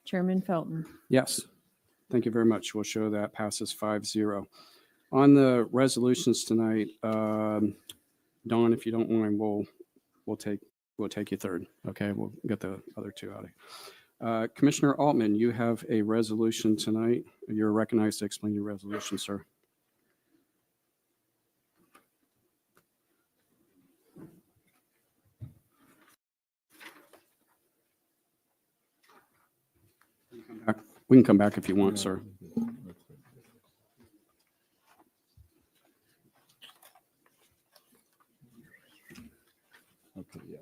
Chairman Felton. Yes. Thank you very much. We'll show that passes 5-0. On the resolutions tonight, Dawn, if you don't mind, we'll take you third. Okay, we'll get the other two out of here. Commissioner Altman, you have a resolution tonight. You're recognized to explain your resolution, sir. We can come back if you want, sir. Okay, yeah.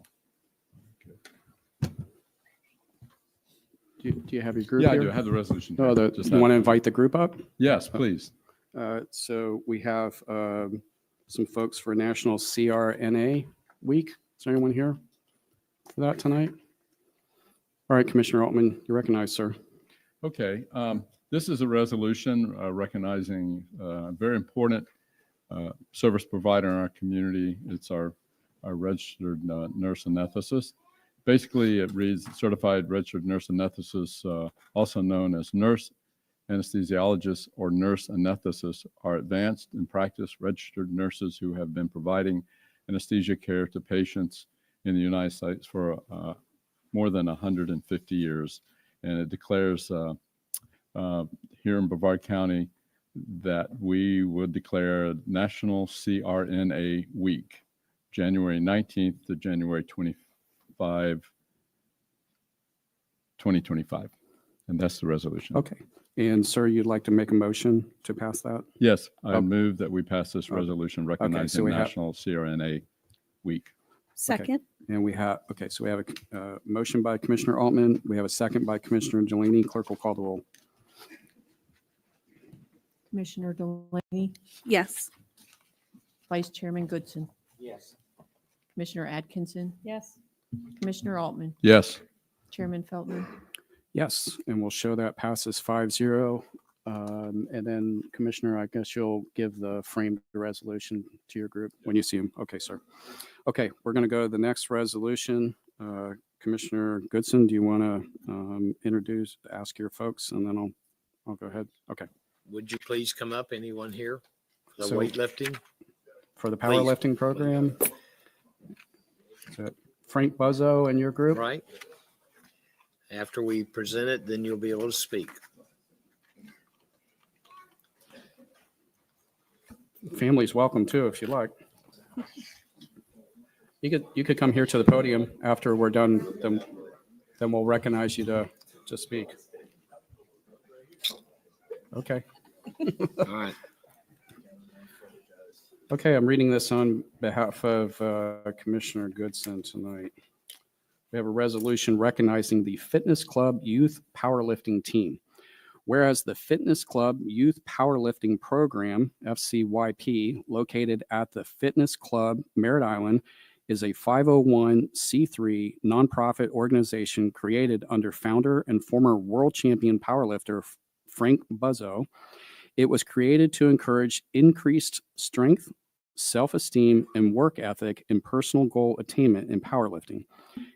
Do you have your group Yeah, here? I do. I have the resolution. Oh, you want to invite the group up? Yes, please. So we have some folks for National CRNA Week. Is there anyone here for that tonight? All right, Commissioner Altman, you're recognized, sir. Okay. This is a resolution recognizing a very important service provider in our community. It's our registered nurse anesthetist. Basically, it reads certified registered nurse anesthetist, also known as nurse anesthesiologists or nurse anesthetists, are advanced in practice registered nurses who have been providing anesthesia care to patients in the United States for more than 150 years. And it declares here in Brevard County that we would declare National CRNA Week, January 19th to January 2025. And that's the resolution. Okay. And sir, you'd like to make a motion to pass that? Yes, I move that we pass this resolution recognizing we have- National CRNA Week. Second. And we have a motion by Commissioner Altman. We have a second by Commissioner Delaney. Clerk will call the roll. Commissioner Delaney. Yes. Vice Chairman Goodson. Yes. Commissioner Atkinson. Yes. Commissioner Altman. Yes. Chairman Felton. Yes, and we'll show that passes 5-0. And then, Commissioner, I guess you'll give the framed resolution to your group when you see them. Okay, sir. Okay, we're going to go to the next resolution. Commissioner Goodson, do you want to ask your folks, and then I'll go ahead. Okay. Would you please come up? Anyone here? The So- weightlifting? For the powerlifting program, is it Frank Buzzo and your group? Right. After we present it, then you'll be able to speak. Family's welcome too, if you like. You could come here to the podium after we're done. Then we'll recognize you to speak. Okay. All right. Okay, I'm reading this on behalf of Commissioner Goodson tonight. We have a resolution recognizing the Fitness Club Youth Powerlifting Team. Whereas the Fitness Club Youth Powerlifting Program, FCYP, located at the Fitness Club Merritt Island, is a 501c3 nonprofit organization created under founder and former world champion powerlifter Frank Buzzo. It was created to encourage increased strength, self-esteem, and work ethic in personal goal attainment in powerlifting.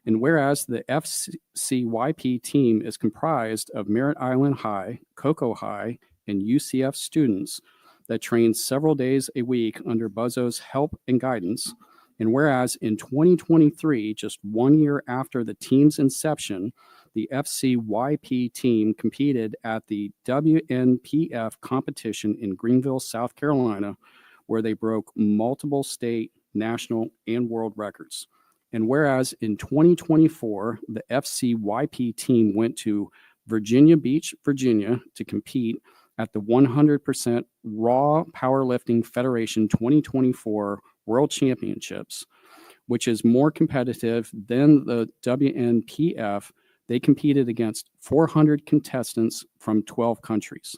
And whereas the FCYP team is comprised of Merritt Island High, Cocoa High, and UCF students that train several days a week under Buzzo's help and guidance, and whereas in 2023, just 1 year after the team's inception, the FCYP team competed at the WNPF competition in Greenville, South Carolina, where they broke multiple state, national, and world records. And whereas in 2024, the FCYP team went to Virginia Beach, Virginia to compete at the 100% Raw Powerlifting Federation 2024 World Championships, which is more competitive than the WNPF. They competed against 400 contestants from 12 countries.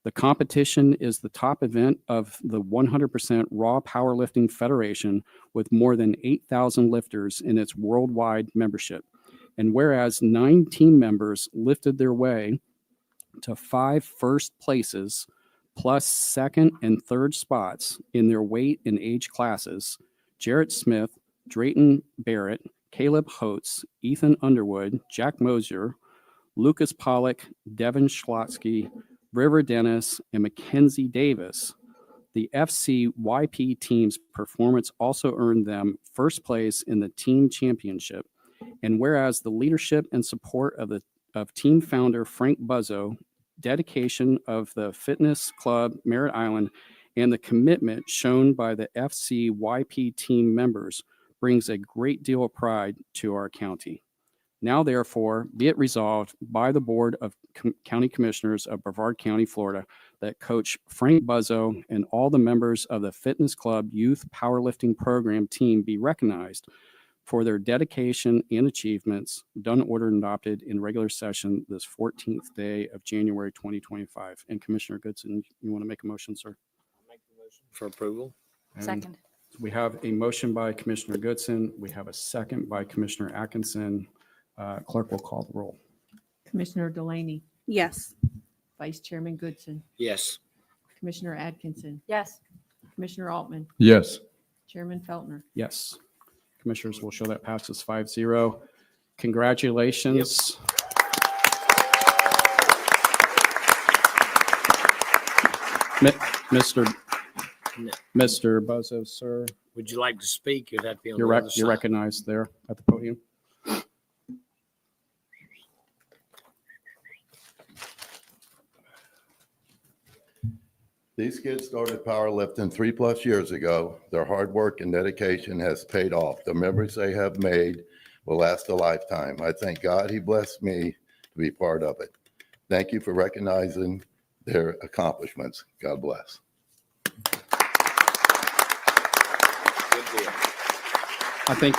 The competition is the top event of the 100% Raw Powerlifting Federation with more than 8,000 lifters in its worldwide membership. And whereas 9 team members lifted their way to 5 first places, plus second and third spots in their weight and age classes, Jarrett Smith, Drayton Barrett, Caleb Holtz, Ethan Underwood, Jack Mosier, Lucas Pollock, Devin Schlotsky, River Dennis, and Mackenzie Davis. The FCYP team's performance also earned them first place in the team championship. And whereas the leadership and support of team founder Frank Buzzo, dedication of the fitness club Merritt Island, and the commitment shown by the FCYP team members brings a great deal of pride to our county. Now, therefore, be it resolved by the Board of County Commissioners of Brevard County, Florida, that Coach Frank Buzzo and all the members of the Fitness Club Youth Powerlifting Program team be recognized for their dedication and achievements done, ordered, and adopted in regular session this 14th day of January 2025. And Commissioner Goodson, you want to make a motion, sir? Make the motion for approval. And Second. We have a motion by Commissioner Goodson. We have a second by Commissioner Atkinson. Clerk will call the roll. Commissioner Delaney, Yes. Vice Chairman Goodson, Yes. Commissioner Atkinson, Yes. Commissioner Altman, Yes. Chairman Feltner. Yes. Commissioners will show that passes 5-0. Congratulations. Mr. Buzzo, sir, Would you like to speak? You'd have to be on you're the other you're side. recognized there at the podium. These kids started powerlifting 3+ years ago. Their hard work and dedication has paid off. The memories they have made will last a lifetime. I thank God he blessed me to be part of it. Thank you for recognizing their accomplishments. God bless. Good deal. I think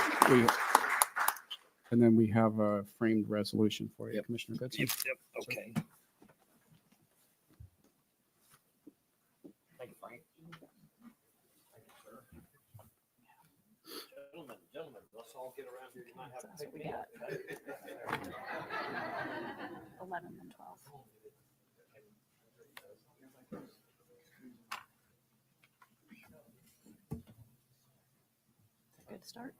and then we have a framed resolution for you, Yep. Commissioner Goodson. Yep. Okay. Thank you, Frank. Gentlemen, let's all get around here. You might have to pick me up. 11 and 12. Good start.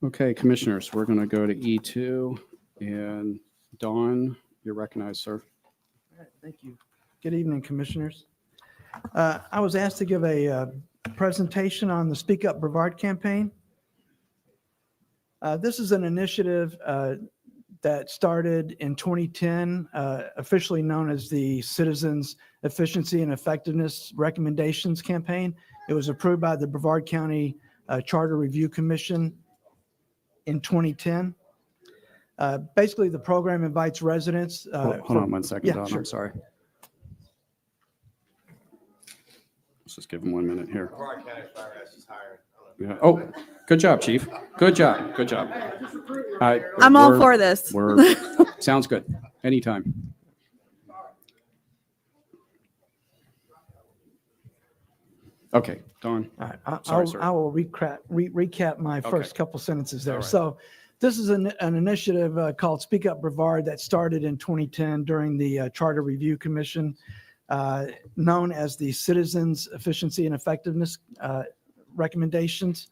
Okay, Commissioners, we're going to go to E2, and Dawn, you're recognized, sir. All right, thank you. Good evening, Commissioners. I was asked to give a presentation on the Speak Up Brevard campaign. This is an initiative that started in 2010, officially known as the Citizens Efficiency and Effectiveness Recommendations Campaign. It was approved by the Brevard County Charter Review Commission in 2010. Basically, the program invites residents. Hold on one second, yeah, Dawn, sure. I'm sorry. Let's just give him 1 minute here. Yeah. Oh, good job, Chief. Good job, good job. I'm all We're- for this. Sounds good. Anytime. Okay, Dawn. All right, Sorry, sir. I will recap my first Okay. couple sentences there. All right. So this is an initiative called Speak Up Brevard that started in 2010 during the Charter Review Commission, known as the Citizens Efficiency and Effectiveness Recommendations.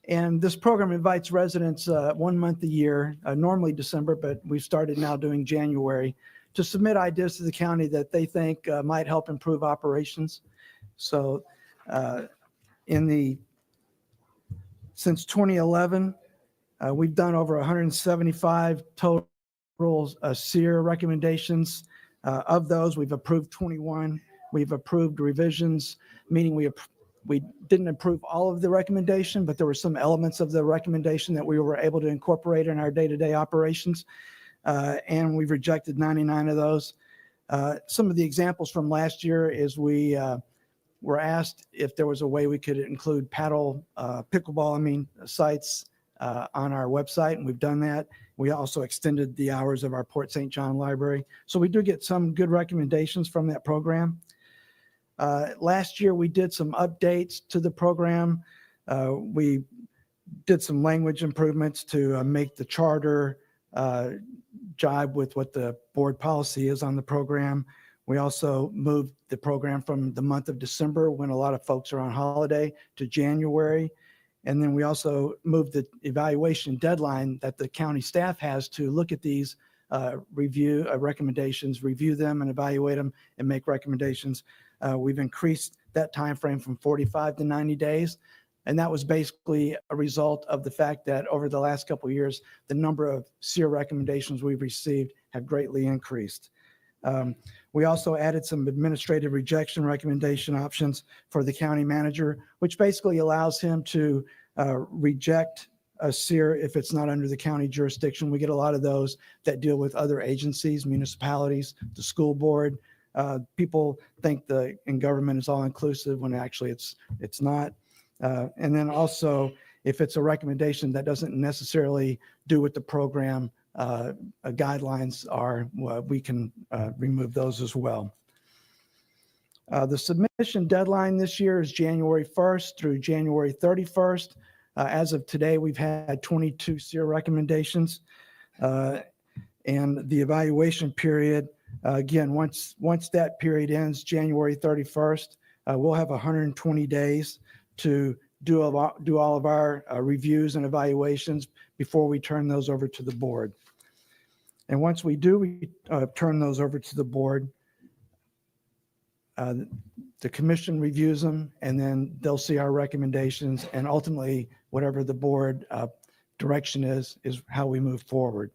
And this program invites residents 1 month a year, normally December, but we've started now doing January, to submit ideas to the county that they think might help improve operations. So since 2011, we've done over 175 total SEER recommendations. Of those, we've approved 21. We've approved revisions, meaning we didn't approve all of the recommendation, but there were some elements of the recommendation that we were able to incorporate in our day-to-day operations. And we've rejected 99 of those. Some of the examples from last year is we were asked if there was a way we could include pickleball sites on our website, and we've done that. We also extended the hours of our Port St. John library. So we do get some good recommendations from that program. Last year, we did some updates to the program. We did some language improvements to make the charter jibe with what the board policy is on the program. We also moved the program from the month of December, when a lot of folks are on holiday, to January. And then we also moved the evaluation deadline that the county staff has to look at these recommendations, review them and evaluate them and make recommendations. We've increased that time frame from 45 to 90 days. And that was basically a result of the fact that over the last couple of years, the number of SEER recommendations we've received have greatly increased. We also added some administrative rejection recommendation options for the county manager, which basically allows him to reject a SEER if it's not under the county jurisdiction. We get a lot of those that deal with other agencies, municipalities, the school board. People think in government is all inclusive when actually it's not. And then also, if it's a recommendation that doesn't necessarily do what the program guidelines are, we can remove those as well. The submission deadline this year is January 1st through January 31st. As of today, we've had 22 SEER recommendations. And the evaluation period, again, once that period ends, January 31st, we'll have 120 days to do all of our reviews and evaluations before we turn those over to the board. And once we do turn those over to the board, the commission reviews them, and then they'll see our recommendations, and ultimately whatever the board direction is how we move forward.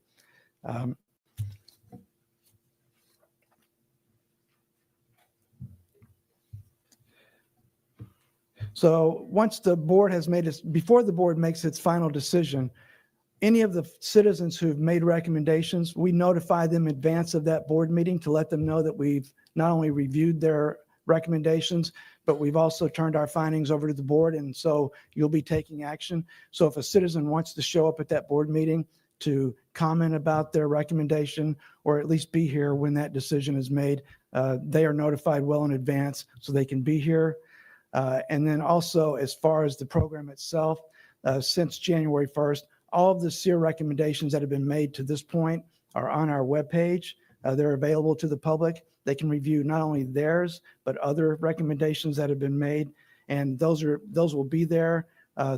So once the board has made it, before the board makes its final decision, any of the citizens who've made recommendations, we notify them in advance of that board meeting to let them know that we've not only reviewed their recommendations, but we've also turned our findings over to the board. And so you'll be taking action. So if a citizen wants to show up at that board meeting to comment about their recommendation, or at least be here when that decision is made, they are notified well in advance so they can be here. And then also, as far as the program itself, since January 1st, all of the SEER recommendations that have been made to this point are on our webpage. They're available to the public. They can review not only theirs, but other recommendations that have been made. And those will be there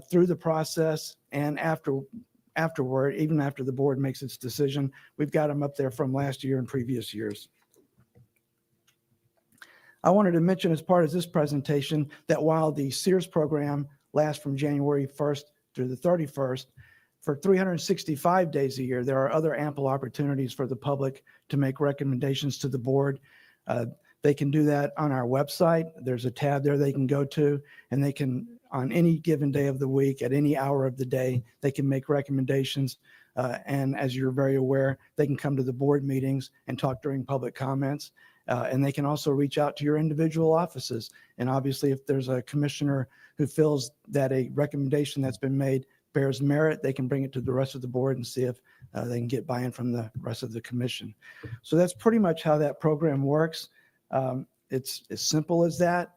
through the process and afterward, even after the board makes its decision. We've got them up there from last year and previous years. I wanted to mention as part of this presentation that while the SEERS program lasts from January 1st through the 31st, for 365 days a year, there are other ample opportunities for the public to make recommendations to the board. They can do that on our website. There's a tab there they can go to, and they can, on any given day of the week, at any hour of the day, they can make recommendations. And as you're very aware, they can come to the board meetings and talk during public comments. And they can also reach out to your individual offices. And obviously, if there's a commissioner who feels that a recommendation that's been made bears merit, they can bring it to the rest of the board and see if they can get buy-in from the rest of the commission. So that's pretty much how that program works. It's as simple as that.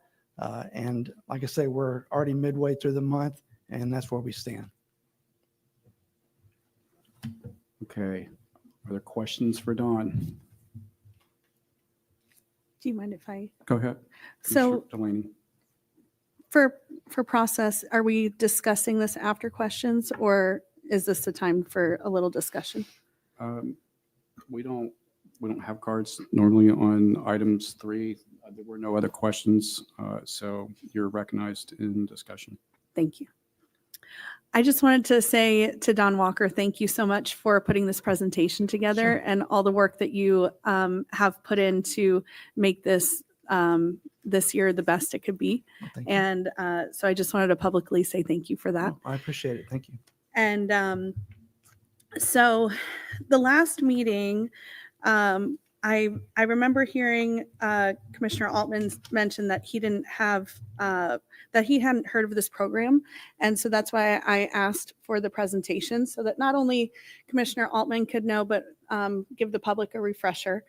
And like I say, we're already midway through the month, and that's where we stand. Okay. Are there questions for Dawn? Do you mind if I? Go ahead. So Commissioner Delaney. for process, are we discussing this after questions, or is this the time for a little discussion? We don't have cards normally on items 3. There were no other questions, so you're recognized in discussion. Thank you. I just wanted to say to Don Walker, thank you so much for putting this presentation together and all the work that you have put in to make this this year the best it could be. Well, thank you. And so I just wanted to publicly say thank you for that. Oh, I appreciate it. Thank you. And so the last meeting, I remember hearing Commissioner Altman mention that he didn't have, that he hadn't heard of this program. And so that's why I asked for the presentation, so that not only Commissioner Altman could know, but give the public a refresher.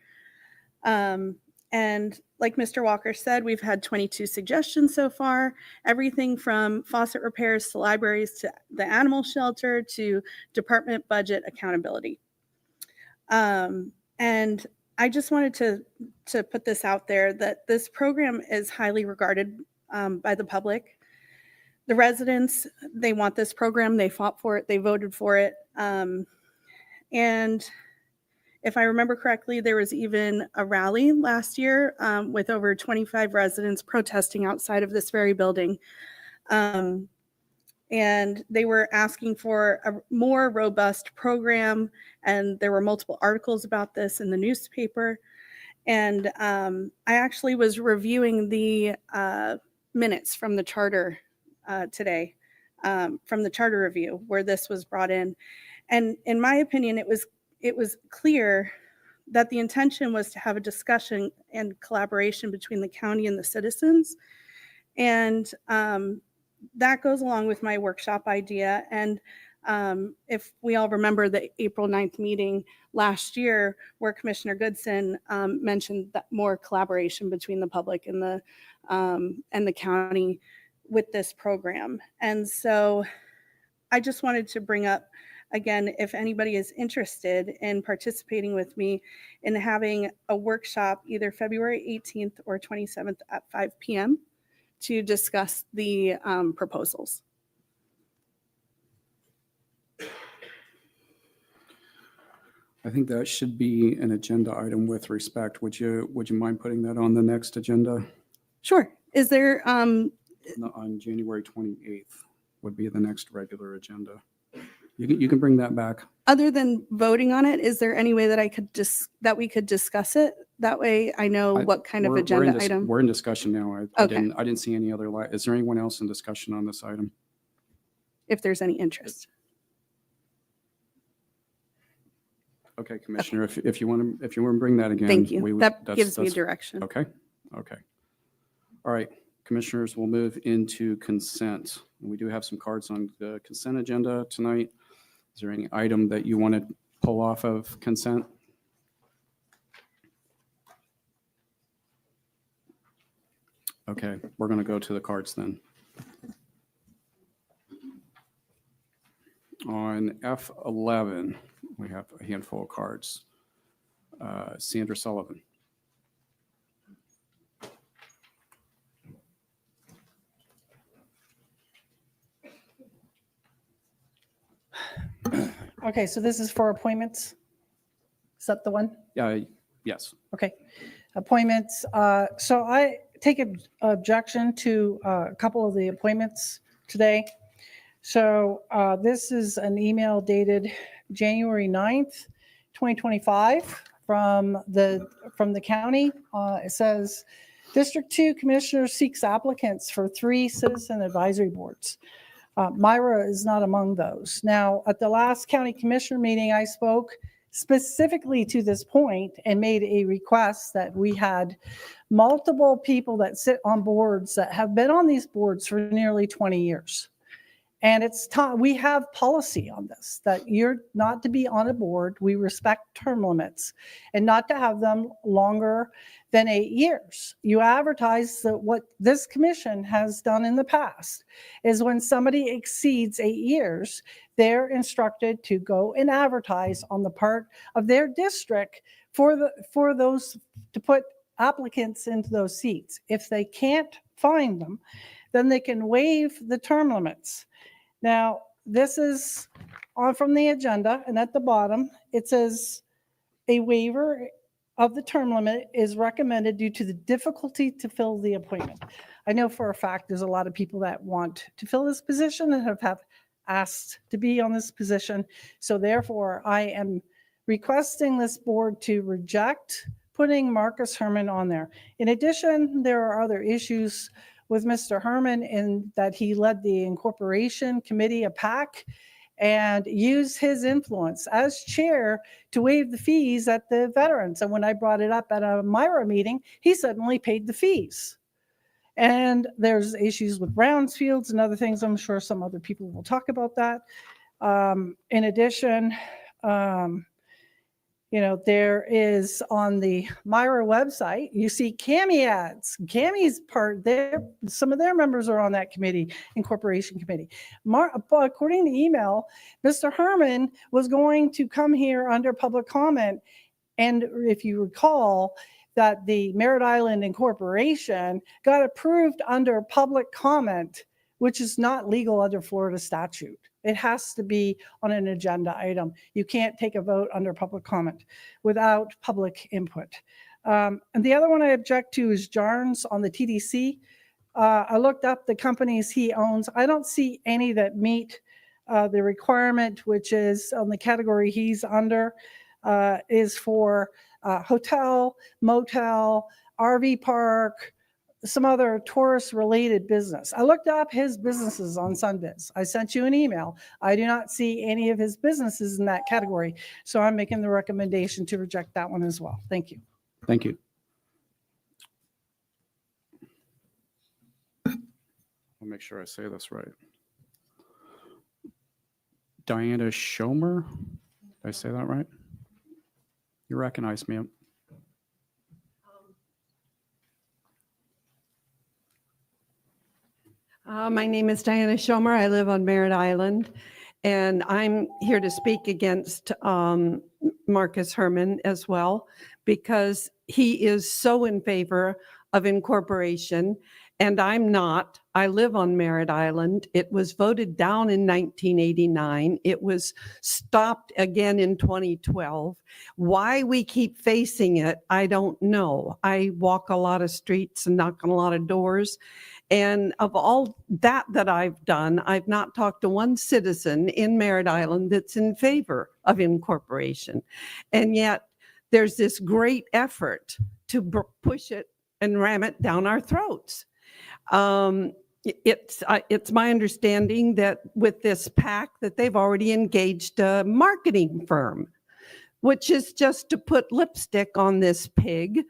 And like Mr. Walker said, we've had 22 suggestions so far, everything from faucet repairs to libraries to the animal shelter to department budget accountability. And I just wanted to put this out there that this program is highly regarded by the public. The residents, they want this program. They fought for it. They voted for it. And if I remember correctly, there was even a rally last year with over 25 residents protesting outside of this very building. And they were asking for a more robust program. And there were multiple articles about this in the newspaper. And I actually was reviewing the minutes from the charter today, from the charter review where this was brought in. And in my opinion, it was clear that the intention was to have a discussion and collaboration between the county and the citizens. And that goes along with my workshop idea. And if we all remember the April 9th meeting last year where Commissioner Goodson mentioned that more collaboration between the public and the county with this program. And so I just wanted to bring up, again, if anybody is interested in participating with me in having a workshop either February 18th or 27th at 5 p.m. to discuss the proposals. I think that should be an agenda item with respect. Would you mind putting that on the next agenda? Sure. Is there, On January 28th would be the next regular agenda. You can bring that back. other than voting on it, is there any way that that we could discuss it? That way I know what kind of We're in agenda item. We're in discussion now. I Okay. didn't see any other, is there anyone else in discussion on this item? If there's any interest. Okay, Commissioner, if you want to bring that again. Thank you. That gives me that's- direction. Okay, okay. All right, Commissioners, we'll move into consent. We do have some cards on the consent agenda tonight. Is there any item that you want to pull off of consent? Okay, we're going to go to the cards then. On F11, we have a handful of cards. Sandra Sullivan. Okay, so this is for appointments? Is that the one? Yes. Okay, appointments. So I take objection to a couple of the appointments today. So this is an email dated January 9th, 2025 from the county. It says, District 2 Commissioner seeks applicants for 3 citizen advisory boards. Myra is not among those. Now, at the last county commissioner meeting, I spoke specifically to this point and made a request that we had multiple people that sit on boards that have been on these boards for nearly 20 years. And it's time, we have policy on this, that you're not to be on a board. We respect term limits and not to have them longer than 8 years. You advertise that what this commission has done in the past is when somebody exceeds 8 years, they're instructed to go and advertise on the part of their district for those to put applicants into those seats. If they can't find them, then they can waive the term limits. Now, this is on from the agenda, and at the bottom, it says a waiver of the term limit is recommended due to the difficulty to fill the appointment. I know for a fact there's a lot of people that want to fill this position and have asked to be on this position. So therefore, I am requesting this board to reject putting Marcus Herman on there. In addition, there are other issues with Mr. Herman in that he led the incorporation committee, a PAC, and used his influence as chair to waive the fees at the veterans. And when I brought it up at a Myra meeting, he suddenly paid the fees. And there's issues with Brownsfields and other things. I'm sure some other people will talk about that. In addition, There is on the Myra website, you see CAMI ads. CAMI's part there, some of their members are on that committee, incorporation committee. According to email, Mr. Herman was going to come here under public comment. And if you recall, that the Merritt Island Incorporation got approved under public comment, which is not legal under Florida statute. It has to be on an agenda item. You can't take a vote under public comment without public input. And the other one I object to is Jarnes on the TDC. I looked up the companies he owns. I don't see any that meet the requirement, which is on the category he's under, is for hotel, motel, RV park, some other tourist-related business. I looked up his businesses on Sunbiz. I sent you an email. I do not see any of his businesses in that category, so I'm making the recommendation to reject that one as well. Thank you. Thank you. I'll make sure I say this right. Diana Schomer, did I say that right? You recognize me. My name is Diana Schomer. I live on Merritt Island, and I'm here to speak against Marcus Herman as well, because he is so in favor of incorporation, and I'm not. I live on Merritt Island. It was voted down in 1989. It was stopped again in 2012. Why we keep facing it, I don't know. I walk a lot of streets and knock on a lot of doors. And of all that I've done, I've not talked to one citizen in Merritt Island that's in favor of incorporation. And yet there's this great effort to push it and ram it down our throats. It's my understanding that with this PAC that they've already engaged a marketing firm, which is just to put lipstick on this pig,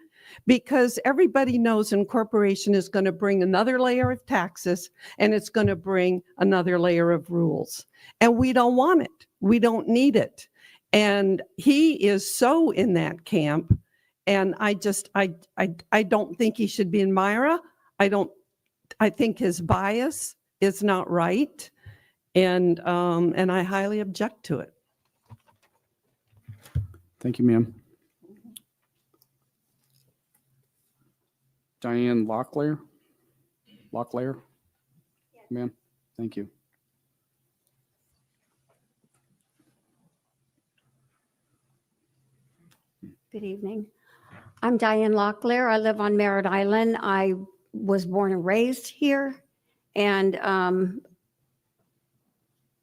because everybody knows incorporation is going to bring another layer of taxes and it's going to bring another layer of rules. And we don't want it. We don't need it. And he is so in that camp. And I don't think he should be in Myra. I think his bias is not right. And I highly object to it. Thank you, ma'am. Diane Locklear? Ma'am, thank you. Good evening. I'm Diane Locklear. I live on Merritt Island. I was born and raised here, and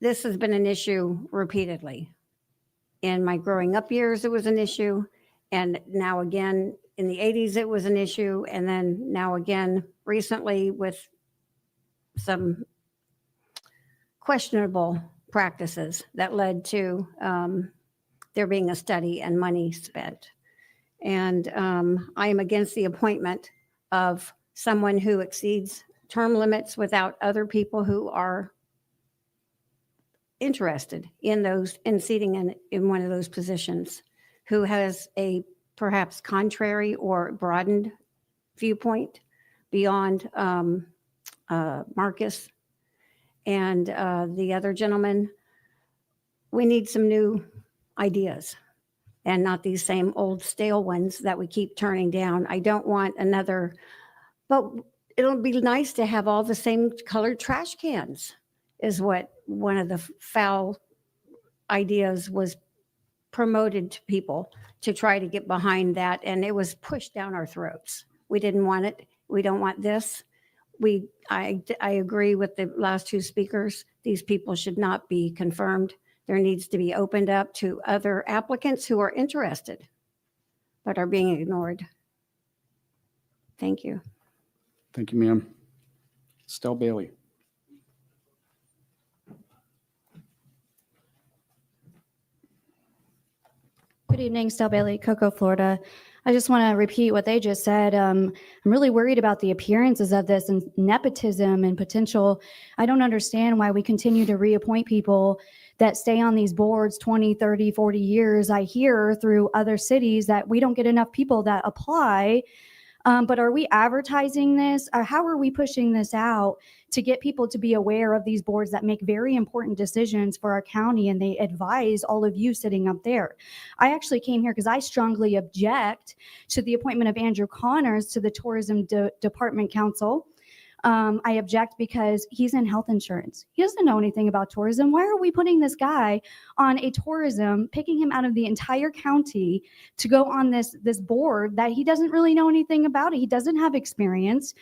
this has been an issue repeatedly. In my growing up years, it was an issue, and now again, in the 80s, it was an issue, and then now again, recently with some questionable practices that led to there being a study and money spent. And I am against the appointment of someone who exceeds term limits without other people who are interested in seating in one of those positions, who has a perhaps contrary or broadened viewpoint beyond Marcus and the other gentleman. We need some new ideas and not these same old stale ones that we keep turning down. I don't want another, but it'll be nice to have all the same colored trash cans, is what one of the foul ideas was promoted to people to try to get behind that. And it was pushed down our throats. We didn't want it. We don't want this. I agree with the last two speakers. These people should not be confirmed. There needs to be opened up to other applicants who are interested, but are being ignored. Thank you. Thank you, ma'am. Estelle Bailey. Good evening, Stella Bailey, Cocoa, Florida. I just want to repeat what they just said. I'm really worried about the appearances of this and nepotism and potential. I don't understand why we continue to reappoint people that stay on these boards 20, 30, 40 years. I hear through other cities that we don't get enough people that apply. But are we advertising this? How are we pushing this out to get people to be aware of these boards that make very important decisions for our county, and they advise all of you sitting up there? I actually came here because I strongly object to the appointment of Andrew Connors to the Tourism Department Council. I object because he's in health insurance. He doesn't know anything about tourism. Why are we putting this guy on a tourism, picking him out of the entire county to go on this board that he doesn't really know anything about? He doesn't have experience.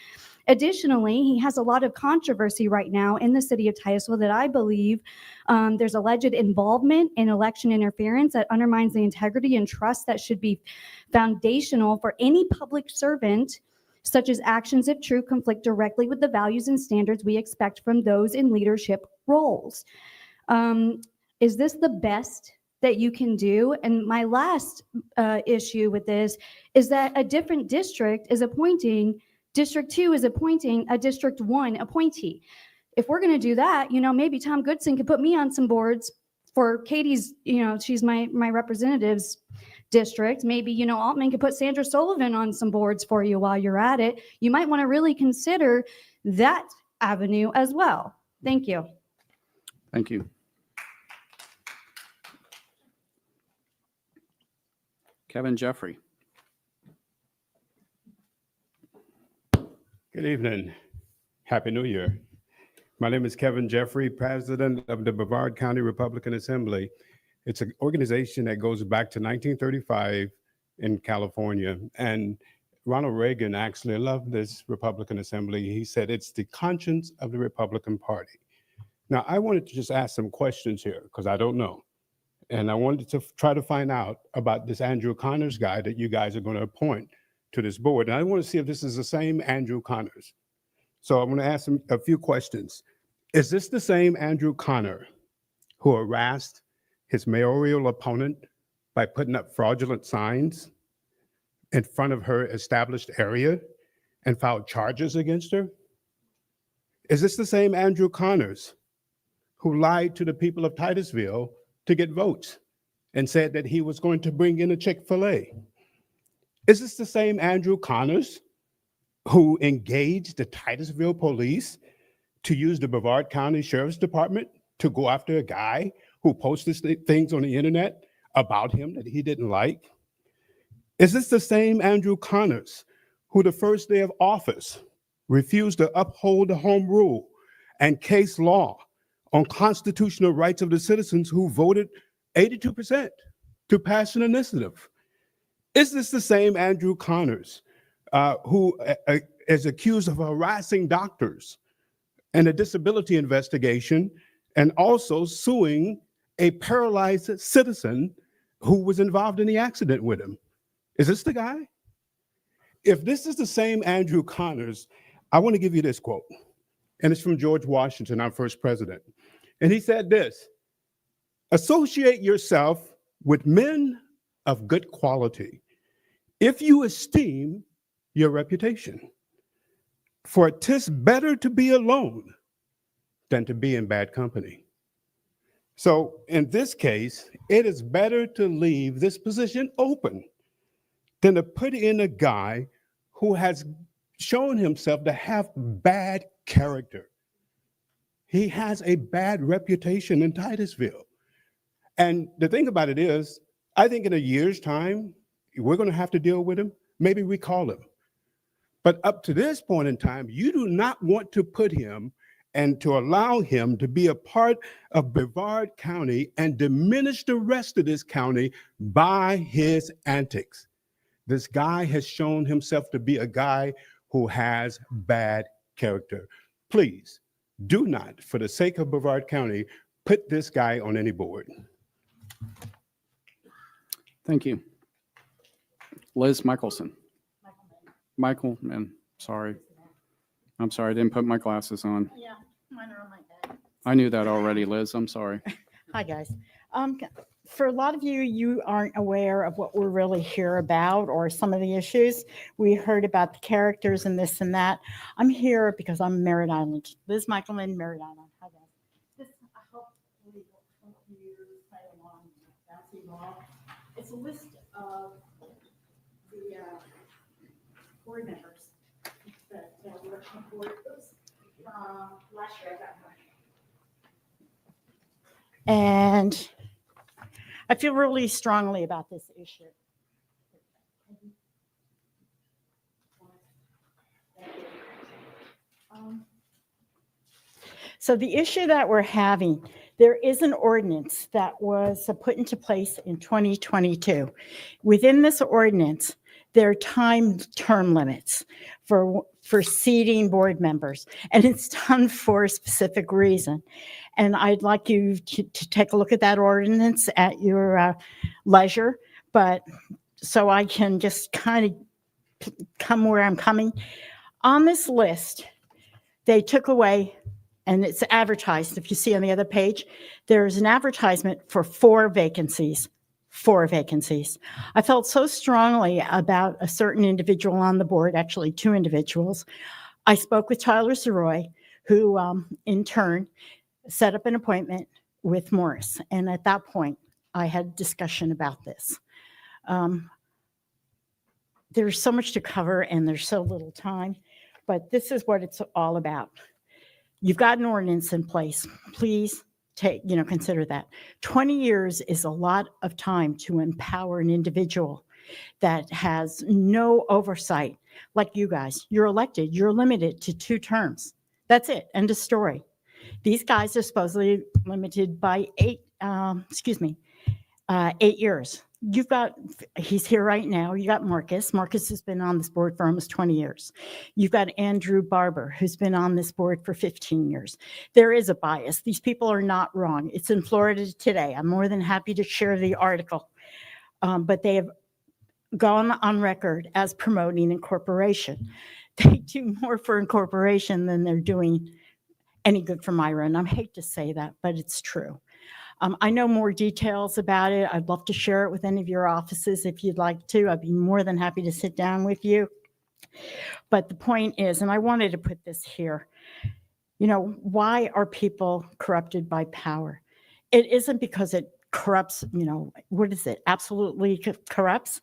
Additionally, he has a lot of controversy right now in the city of Titusville that I believe there's alleged involvement in election interference that undermines the integrity and trust that should be foundational for any public servant, such as actions, if true, conflict directly with the values and standards we expect from those in leadership roles. Is this the best that you can do? And my last issue with this is that a different district is appointing, District 2 is appointing a District 1 appointee. If we're going to do that, maybe Tom Goodson could put me on some boards for Katie's, she's my representative's district. Maybe, Altman could put Sandra Sullivan on some boards for you while you're at it. You might want to really consider that avenue as well. Thank you. Thank you. Kevin Jeffrey. Good evening. Happy New Year. My name is Kevin Jeffrey, president of the Brevard County Republican Assembly. It's an organization that goes back to 1935 in California. And Ronald Reagan actually loved this Republican Assembly. He said it's the conscience of the Republican Party. Now, I wanted to just ask some questions here because I don't know. And I wanted to try to find out about this Andrew Connors guy that you guys are going to appoint to this board. And I want to see if this is the same Andrew Connors. So I'm going to ask him a few questions. Is this the same Andrew Connor who harassed his mayoral opponent by putting up fraudulent signs in front of her established area and filed charges against her? Is this the same Andrew Connors who lied to the people of Titusville to get votes and said that he was going to bring in a Chick-fil-A? Is this the same Andrew Connors who engaged the Titusville police to use the Brevard County Sheriff's Department to go after a guy who posted things on the internet about him that he didn't like? Is this the same Andrew Connors who the first day of office refused to uphold the home rule and case law on constitutional rights of the citizens who voted 82% to pass an initiative? Is this the same Andrew Connors who is accused of harassing doctors in a disability investigation and also suing a paralyzed citizen who was involved in the accident with him? Is this the guy? If this is the same Andrew Connors, I want to give you this quote, and it's from George Washington, our first president. And he said this: "Associate yourself with men of good quality if you esteem your reputation. For 'tis better to be alone than to be in bad company." So in this case, it is better to leave this position open than to put in a guy who has shown himself to have bad character. He has a bad reputation in Titusville. And the thing about it is, I think in a year's time, we're going to have to deal with him. Maybe we call him. But up to this point in time, you do not want to put him and to allow him to be a part of Brevard County and diminish the rest of this county by his antics. This guy has shown himself to be a guy who has bad character. Please do not, for the sake of Brevard County, put this guy on any board. Thank you. Liz Michelson. Michael, man, sorry. I'm sorry, I didn't put my glasses on. Yeah, mine are on my bed. I knew that already, Liz. I'm sorry. Hi, guys. for a lot of you, you aren't aware of what we're really here about or some of the issues. We heard about the characters and this and that. I'm here because I'm Merritt Island. Liz Michaelman, Merritt Island. Hi, guys. This, I hope will help you play along with Bouncy Ball. It's a list of the board members that were on board. Oops. Last year I got one. And I feel really strongly about this issue. So the issue that we're having, there is an ordinance that was put into place in 2022. Within this ordinance, there are term limits for seating board members, and it's done for a specific reason. And I'd like you to take a look at that ordinance at your leisure, but so I can just kind of come where I'm coming. On this list, they took away, and it's advertised, if you see on the other page, there's an advertisement for 4 vacancies. 4 vacancies. I felt so strongly about a certain individual on the board, actually 2 individuals. I spoke with Tyler Soroy, who in turn set up an appointment with Morris. And at that point, I had a discussion about this. There's so much to cover and there's so little time, but this is what it's all about. You've got an ordinance in place. Please consider that. 20 years is a lot of time to empower an individual that has no oversight. Like you guys, you're elected, you're limited to 2 terms. That's it, end of story. These guys are supposedly limited by 8 years. He's here right now. You got Marcus. Marcus has been on this board for almost 20 years. You've got Andrew Barber, who's been on this board for 15 years. There is a bias. These people are not wrong. It's in Florida today. I'm more than happy to share the article. But they have gone on record as promoting incorporation. They do more for incorporation than they're doing any good for Myra. And I hate to say that, but it's true. I know more details about it. I'd love to share it with any of your offices if you'd like to. I'd be more than happy to sit down with you. But the point is, and I wanted to put this here, why are people corrupted by power? It isn't because it corrupts, what is it? Absolutely corrupts.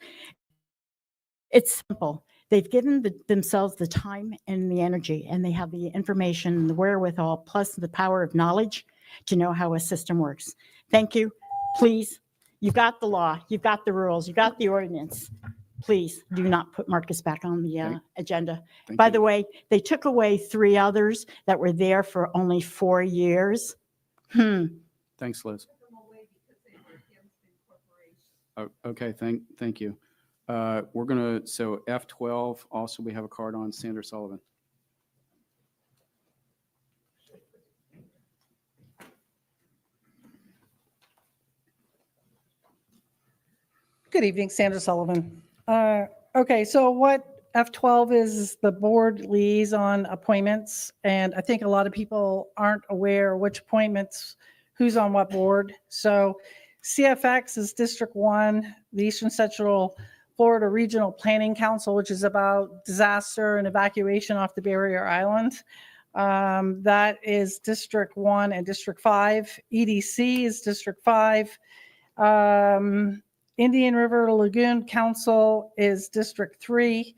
It's simple. They've given themselves the time and the energy, and they have the information and the wherewithal, plus the power of knowledge to know how a system works. Thank you. Please, you've got the law, you've got the rules, you've got the ordinance. Please do not put Marcus back on the agenda. By the way, they took away 3 others that were there for only 4 years. Thanks, Liz. Oh, okay, thank you. We're going to, so F12, also we have a card on Sandra Sullivan. Good evening, Sandra Sullivan. Okay, so what F12 is the board liaison appointments, and I think a lot of people aren't aware which appointments, who's on what board. So CFX is District 1, the Eastern Central Florida Regional Planning Council, which is about disaster and evacuation off the barrier island. That is District 1 and District 5. EDC is District 5. Indian River Lagoon Council is District 3.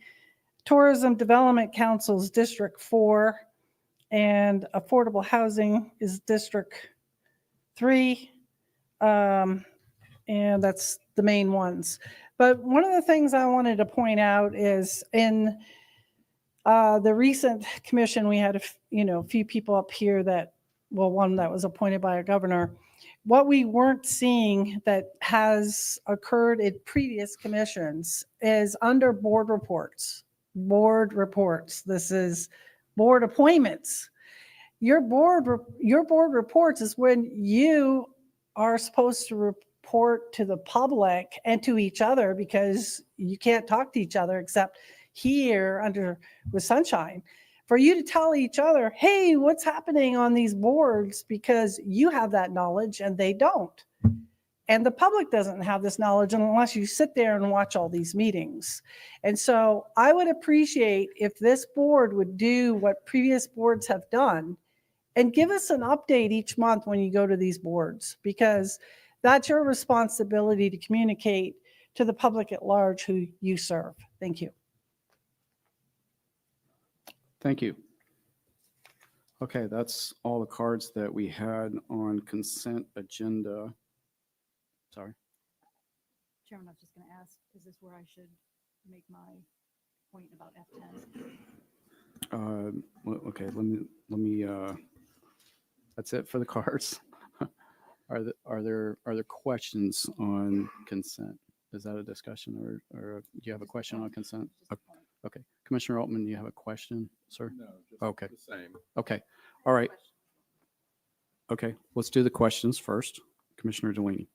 Tourism Development Council is District 4. And Affordable Housing is District 3. And that's the main ones. But one of the things I wanted to point out is in the recent commission, we had a few people up here that, well, one that was appointed by a governor. What we weren't seeing that has occurred in previous commissions is under board reports. Board reports. This is board appointments. Your board reports is when you are supposed to report to the public and to each other, because you can't talk to each other except here with Sunshine. For you to tell each other, hey, what's happening on these boards, because you have that knowledge and they don't. And the public doesn't have this knowledge unless you sit there and watch all these meetings. And so I would appreciate if this board would do what previous boards have done and give us an update each month when you go to these boards, because that's your responsibility to communicate to the public at large who you serve. Thank you. Thank you. Okay, that's all the cards that we had on consent agenda. Sorry. Chairman, I was just going to ask, is this where I should make my point about F10? Okay, let me, that's it for the cards. Are there questions on consent? Is that a discussion or do you have a question on consent? Okay, Commissioner Altman, do you have a question, sir? No, just Okay. the same. Okay, all right. Okay, let's do the questions first. Commissioner Delaney.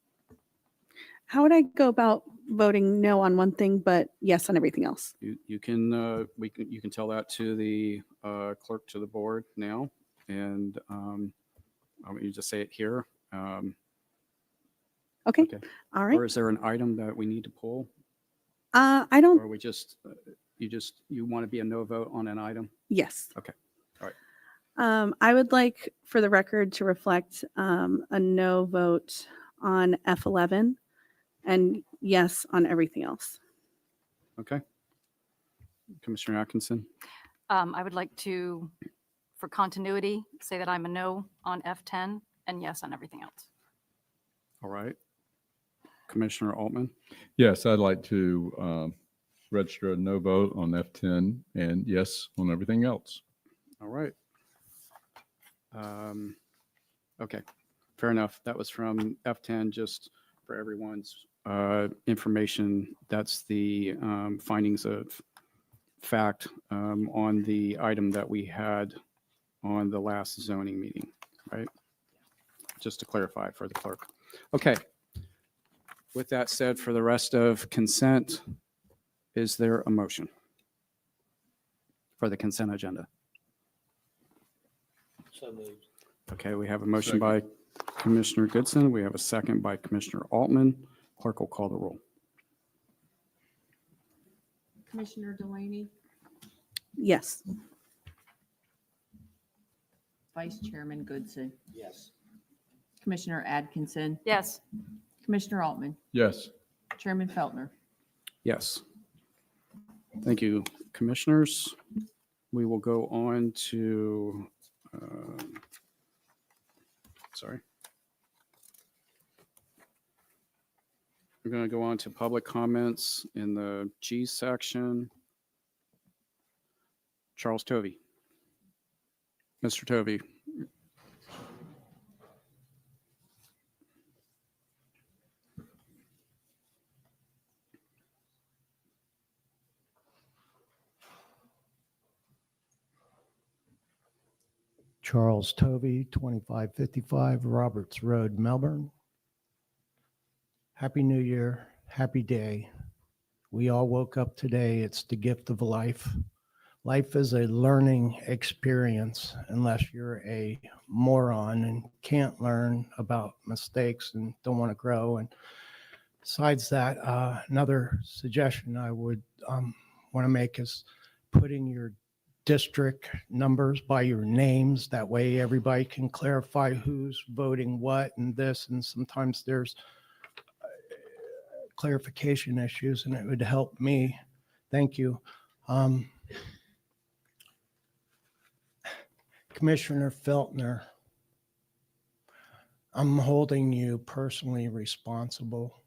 How would I go about voting no on one thing, but yes on everything else? You can you can tell that to the clerk to the board now, and you just say it here. Okay, Okay. all right. Or is there an item that we need to pull, I don't, or we just you want to be a no vote on an item? yes. Okay. All right. I would like for the record to reflect a no vote on F11 and yes on everything else. Okay. Commissioner Atkinson. I would like to, for continuity, say that I'm a no on F10 and yes on everything else. All right. Commissioner Altman. Yes, I'd like to register a no vote on F10 and yes on everything else. All right. Okay, fair enough. That was from F10, just for everyone's information. That's the findings of fact on the item that we had on the last zoning meeting, right? Just to clarify for the clerk. Okay. With that said, for the rest of consent, is there a motion for the consent agenda? So moved. Okay, we have a motion by Commissioner Goodson. We have a second by Commissioner Altman. Clerk will call the roll. Commissioner Delaney, Yes. Vice Chairman Goodson, Yes. Commissioner Atkinson, Yes. Commissioner Altman, Yes. Chairman Feltner. Yes. Thank you, commissioners. We will go on to, sorry. We're going to go on to public comments in the G section. Charles Tovey. Mr. Tovey. Charles Tovey, 2555 Roberts Road, Melbourne. Happy New Year, happy day. We all woke up today. It's the gift of life. Life is a learning experience unless you're a moron and can't learn about mistakes and don't want to grow. And besides that, another suggestion I would want to make is putting your district numbers by your names. That way everybody can clarify who's voting what and this. And sometimes there's clarification issues and it would help me. Thank you. Commissioner Feltner, I'm holding you personally responsible.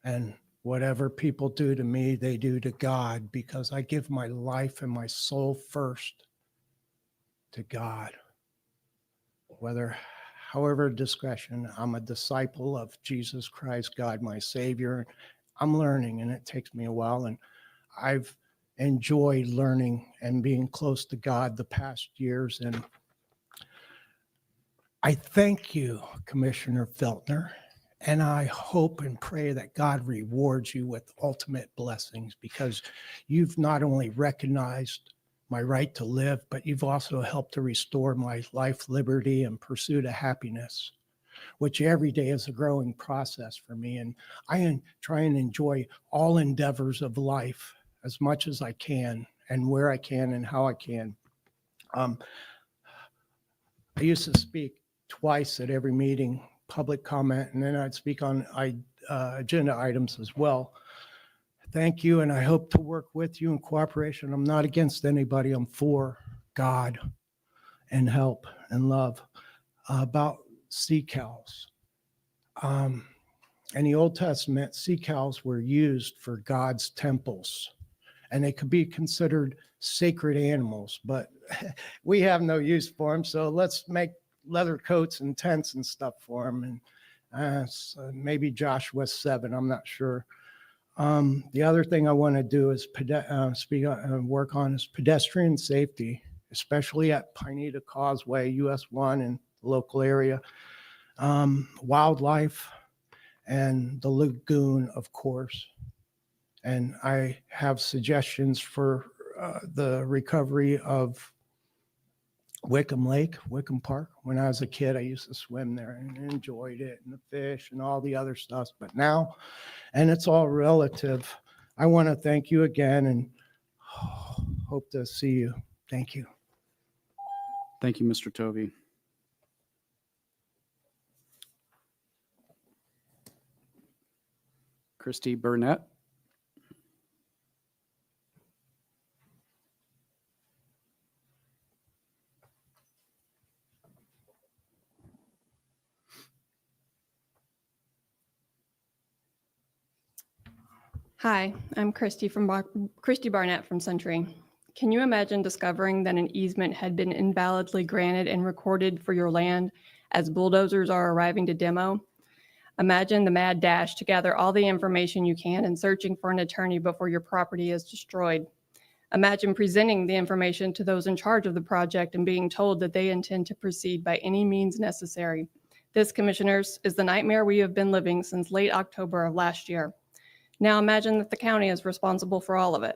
And whatever people do to me, they do to God, because I give my life and my soul first to God. However discretion, I'm a disciple of Jesus Christ, God, my Savior. I'm learning, and it takes me a while, and I've enjoyed learning and being close to God the past years. And I thank you, Commissioner Feltner. And I hope and pray that God rewards you with ultimate blessings, because you've not only recognized my right to live, but you've also helped to restore my life, liberty, and pursuit of happiness. which every day is a growing process for me. And try and enjoy all endeavors of life as much as I can and where I can and how I can. I used to speak twice at every meeting, public comment, and then I'd speak on agenda items as well. Thank you, and I hope to work with you in cooperation. I'm not against anybody. I'm for God and help and love. About sea cows. In the Old Testament, sea cows were used for God's temples, and they could be considered sacred animals, but we have no use for them, so let's make leather coats and tents and stuff for them. And maybe Joshua 7, I'm not sure. The other thing I want to do is work on is pedestrian safety, especially at Pineda Causeway, US 1 and the local area. Wildlife and the lagoon, of course. And I have suggestions for the recovery of Wickham Lake, Wickham Park. When I was a kid, I used to swim there and enjoyed it, and the fish and all the other stuff. But now, and it's all relative, I want to thank you again and hope to see you. Thank you. Thank you, Mr. Tovey. Christy Burnett. Hi, I'm Christy Barnett from Century. Can you imagine discovering that an easement had been invalidly granted and recorded for your land as bulldozers are arriving to demo? Imagine the mad dash to gather all the information you can and searching for an attorney before your property is destroyed. Imagine presenting the information to those in charge of the project and being told that they intend to proceed by any means necessary. This, Commissioners, is the nightmare we have been living since late October of last year. Now imagine that the county is responsible for all of it.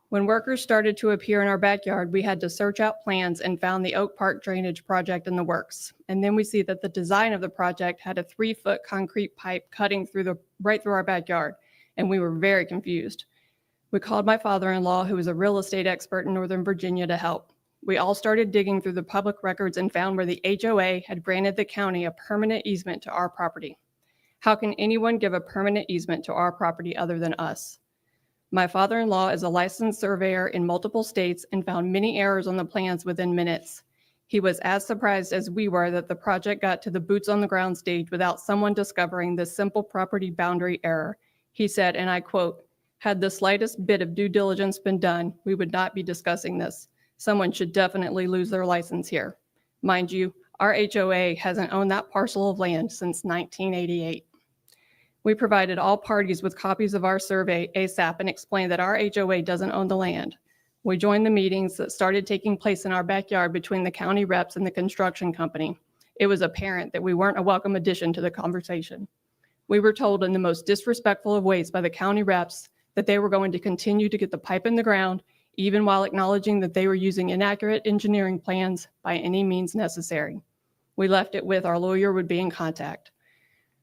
When workers started to appear in our backyard, we had to search out plans and found the Oak Park drainage project in the works. And then we see that the design of the project had a 3-foot concrete pipe cutting right through our backyard, and we were very confused. We called my father-in-law, who is a real estate expert in Northern Virginia, to help. We all started digging through the public records and found where the HOA had granted the county a permanent easement to our property. How can anyone give a permanent easement to our property other than us? My father-in-law is a licensed surveyor in multiple states and found many errors on the plans within minutes. He was as surprised as we were that the project got to the boots on the ground stage without someone discovering this simple property boundary error. He said, and I quote, "Had the slightest bit of due diligence been done, we would not be discussing this. Someone should definitely lose their license here." Mind you, our HOA hasn't owned that parcel of land since 1988. We provided all parties with copies of our survey ASAP and explained that our HOA doesn't own the land. We joined the meetings that started taking place in our backyard between the county reps and the construction company. It was apparent that we weren't a welcome addition to the conversation. We were told in the most disrespectful of ways by the county reps that they were going to continue to get the pipe in the ground, even while acknowledging that they were using inaccurate engineering plans by any means necessary. We left it with our lawyer would be in contact.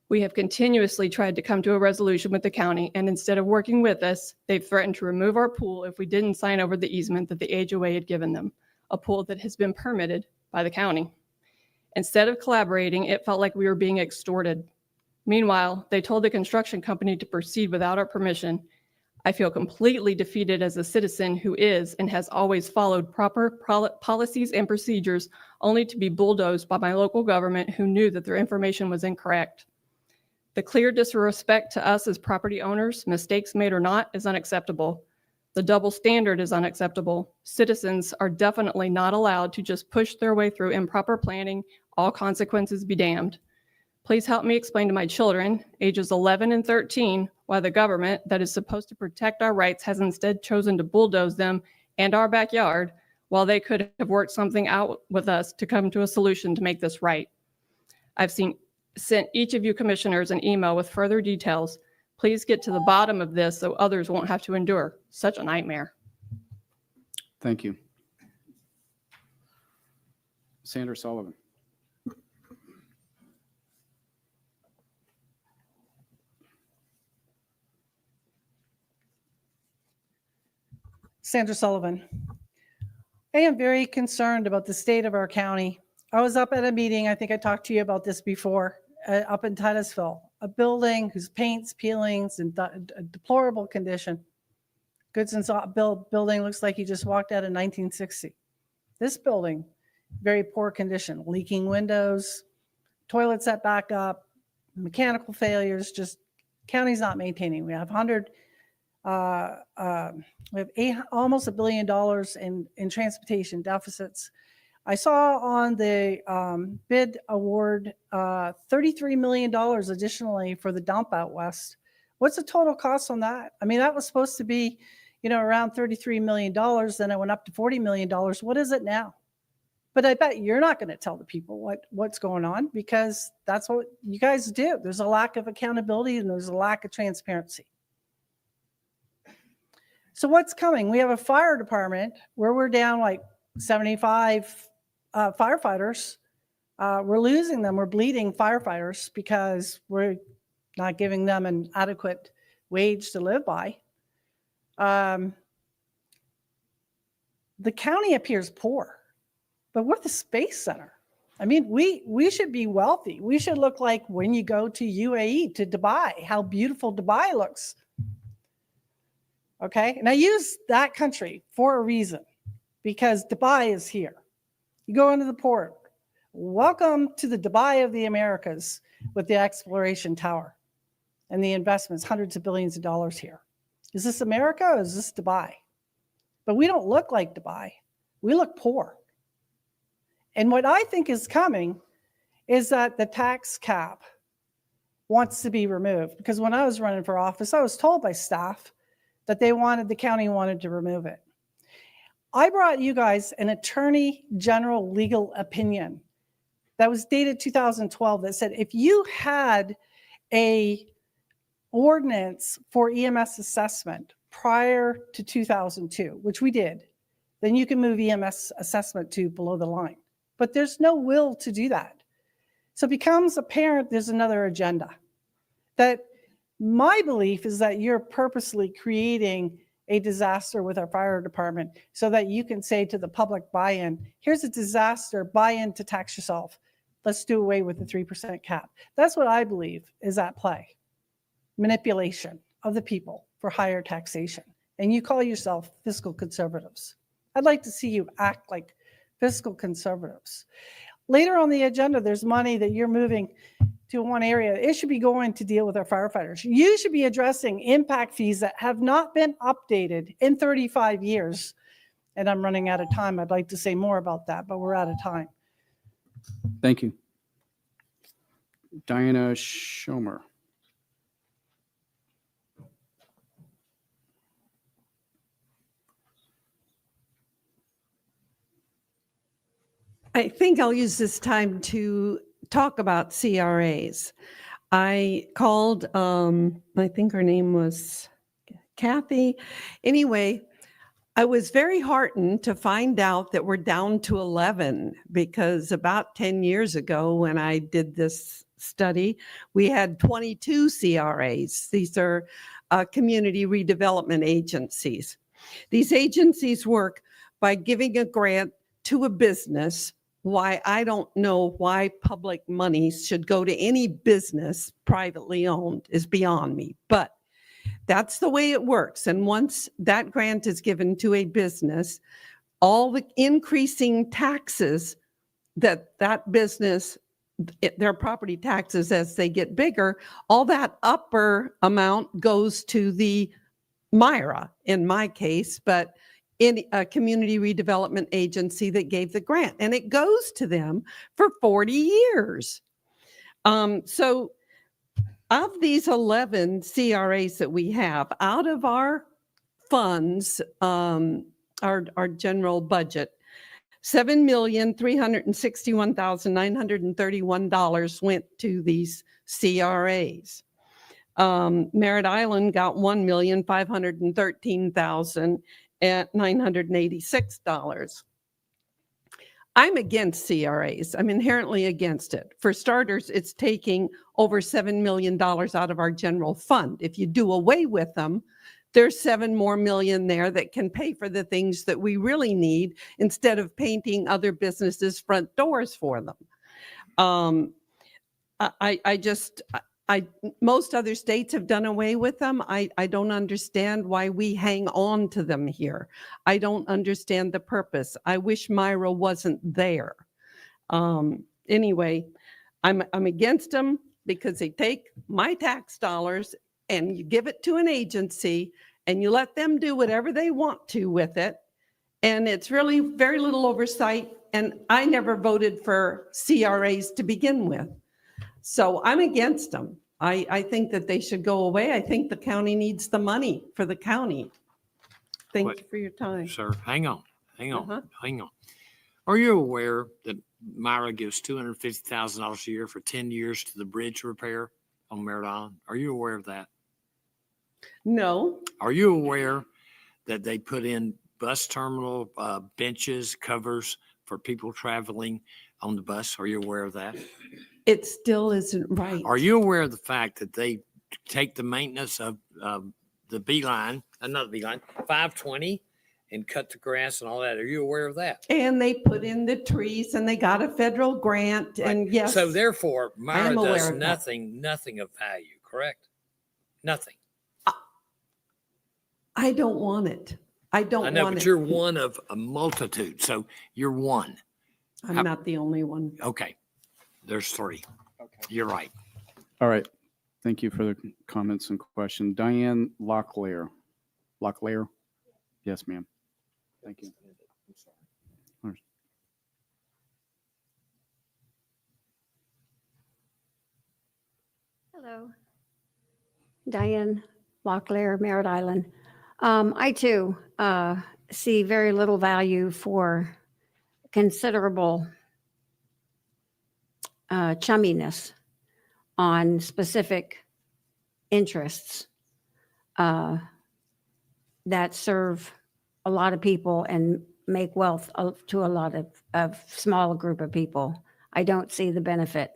We have continuously tried to come to a resolution with the county, and instead of working with us, they've threatened to remove our pool if we didn't sign over the easement that the HOA had given them, a pool that has been permitted by the county. Instead of collaborating, it felt like we were being extorted. Meanwhile, they told the construction company to proceed without our permission. I feel completely defeated as a citizen who is and has always followed proper policies and procedures, only to be bulldozed by my local government who knew that their information was incorrect. The clear disrespect to us as property owners, mistakes made or not, is unacceptable. The double standard is unacceptable. Citizens are definitely not allowed to just push their way through improper planning, all consequences be damned. Please help me explain to my children, ages 11 and 13, why the government that is supposed to protect our rights has instead chosen to bulldoze them and our backyard, while they could have worked something out with us to come to a solution to make this right. I've sent each of you commissioners an email with further details. Please get to the bottom of this so others won't have to endure such a nightmare. Thank you. Sandra Sullivan. Sandra Sullivan. I am very concerned about the state of our county. I was up at a meeting, I think I talked to you about this before, up in Titusville, a building whose paint's peelings in deplorable condition. Goodson's building looks like he just walked out of 1960. This building, very poor condition, leaking windows, toilets that back up, mechanical failures, just county's not maintaining. We have almost $1 billion in transportation deficits. I saw on the bid award $33 million additionally for the dump out west. What's the total cost on that? I mean, that was supposed to be, around $33 million. Then it went up to $40 million. What is it now? But I bet you're not going to tell the people what's going on, because that's what you guys do. There's a lack of accountability and there's a lack of transparency. So what's coming? We have a fire department where we're down like 75 firefighters. We're losing them. We're bleeding firefighters because we're not giving them an adequate wage to live by. The county appears poor, but we're the space center. I mean, we should be wealthy. We should look like when you go to UAE, to Dubai, how beautiful Dubai looks. Okay, and I use that country for a reason, because Dubai is here. You go into the port, welcome to the Dubai of the Americas with the exploration tower and the investments, hundreds of billions of dollars here. Is this America or is this Dubai? But we don't look like Dubai. We look poor. And what I think is coming is that the tax cap wants to be removed, because when I was running for office, I was told by staff that the county wanted to remove it. I brought you guys an attorney general legal opinion that was dated 2012 that said if you had a ordinance for EMS assessment prior to 2002, which we did, then you can move EMS assessment to below the line. But there's no will to do that. So it becomes apparent there's another agenda. That my belief is that you're purposely creating a disaster with our fire department so that you can say to the public buy-in, here's a disaster, buy in to tax yourself. Let's do away with the 3% cap. That's what I believe is at play. Manipulation of the people for higher taxation. And you call yourself fiscal conservatives. I'd like to see you act like fiscal conservatives. Later on the agenda, there's money that you're moving to one area. It should be going to deal with our firefighters. You should be addressing impact fees that have not been updated in 35 years. And I'm running out of time. I'd like to say more about that, but we're out of time. Thank you. Diana Schomer. I think I'll use this time to talk about CRAs. I called, I think her name was Kathy. Anyway, I was very heartened to find out that we're down to 11, because about 10 years ago when I did this study, we had 22 CRAs. These are community redevelopment agencies. These agencies work by giving a grant to a business. Why, I don't know why public money should go to any business privately owned is beyond me, but that's the way it works. And once that grant is given to a business, all the increasing taxes that business, their property taxes as they get bigger, all that upper amount goes to the MIRA in my case, but in a community redevelopment agency that gave the grant, and it goes to them for 40 years. So of these 11 CRAs that we have, out of our funds, our general budget, $7,361,931 went to these CRAs. Merritt Island got $1,513,986. I'm against CRAs. I'm inherently against it. For starters, it's taking over $7 million out of our general fund. If you do away with them, There's 7 more million there that can pay for the things that we really need instead of painting other businesses' front doors for them. Most other states have done away with them. I don't understand why we hang on to them here. I don't understand the purpose. I wish Myra wasn't there. Anyway, I'm against them because they take my tax dollars and you give it to an agency and you let them do whatever they want to with it. And it's really very little oversight. And I never voted for CRAs to begin with. So I'm against them. I think that they should go away. I think the county needs the money for the county. Thank you for your time. Sir, hang on. Uh-huh. Are you aware that Myra gives $250,000 a year for 10 years to the bridge repair on Merritt Island? Are you aware of that? No. Are you aware that they put in bus terminal benches, covers for people traveling on the bus? Are you aware of that? It still isn't right. Are you aware of the fact that they take the maintenance of the Beeline, not the Beeline, 520, and cut the grass and all that? Are you aware of that? And they put in the trees and they got a federal grant and yes. So therefore, I Myra am aware does of that. nothing of value, correct? Nothing. I don't want it. I don't I know, want but it. you're one of a multitude. So you're one. I'm not the only one. Okay. There's 3. Okay. You're right. All right. Thank you for the comments and question. Diane Locklear. Locklear? Yes, ma'am. Thank you. All right. Hello. Diane Locklear, Merritt Island. I too see very little value for considerable chumminess on specific interests that serve a lot of people and make wealth to a lot of small group of people. I don't see the benefit,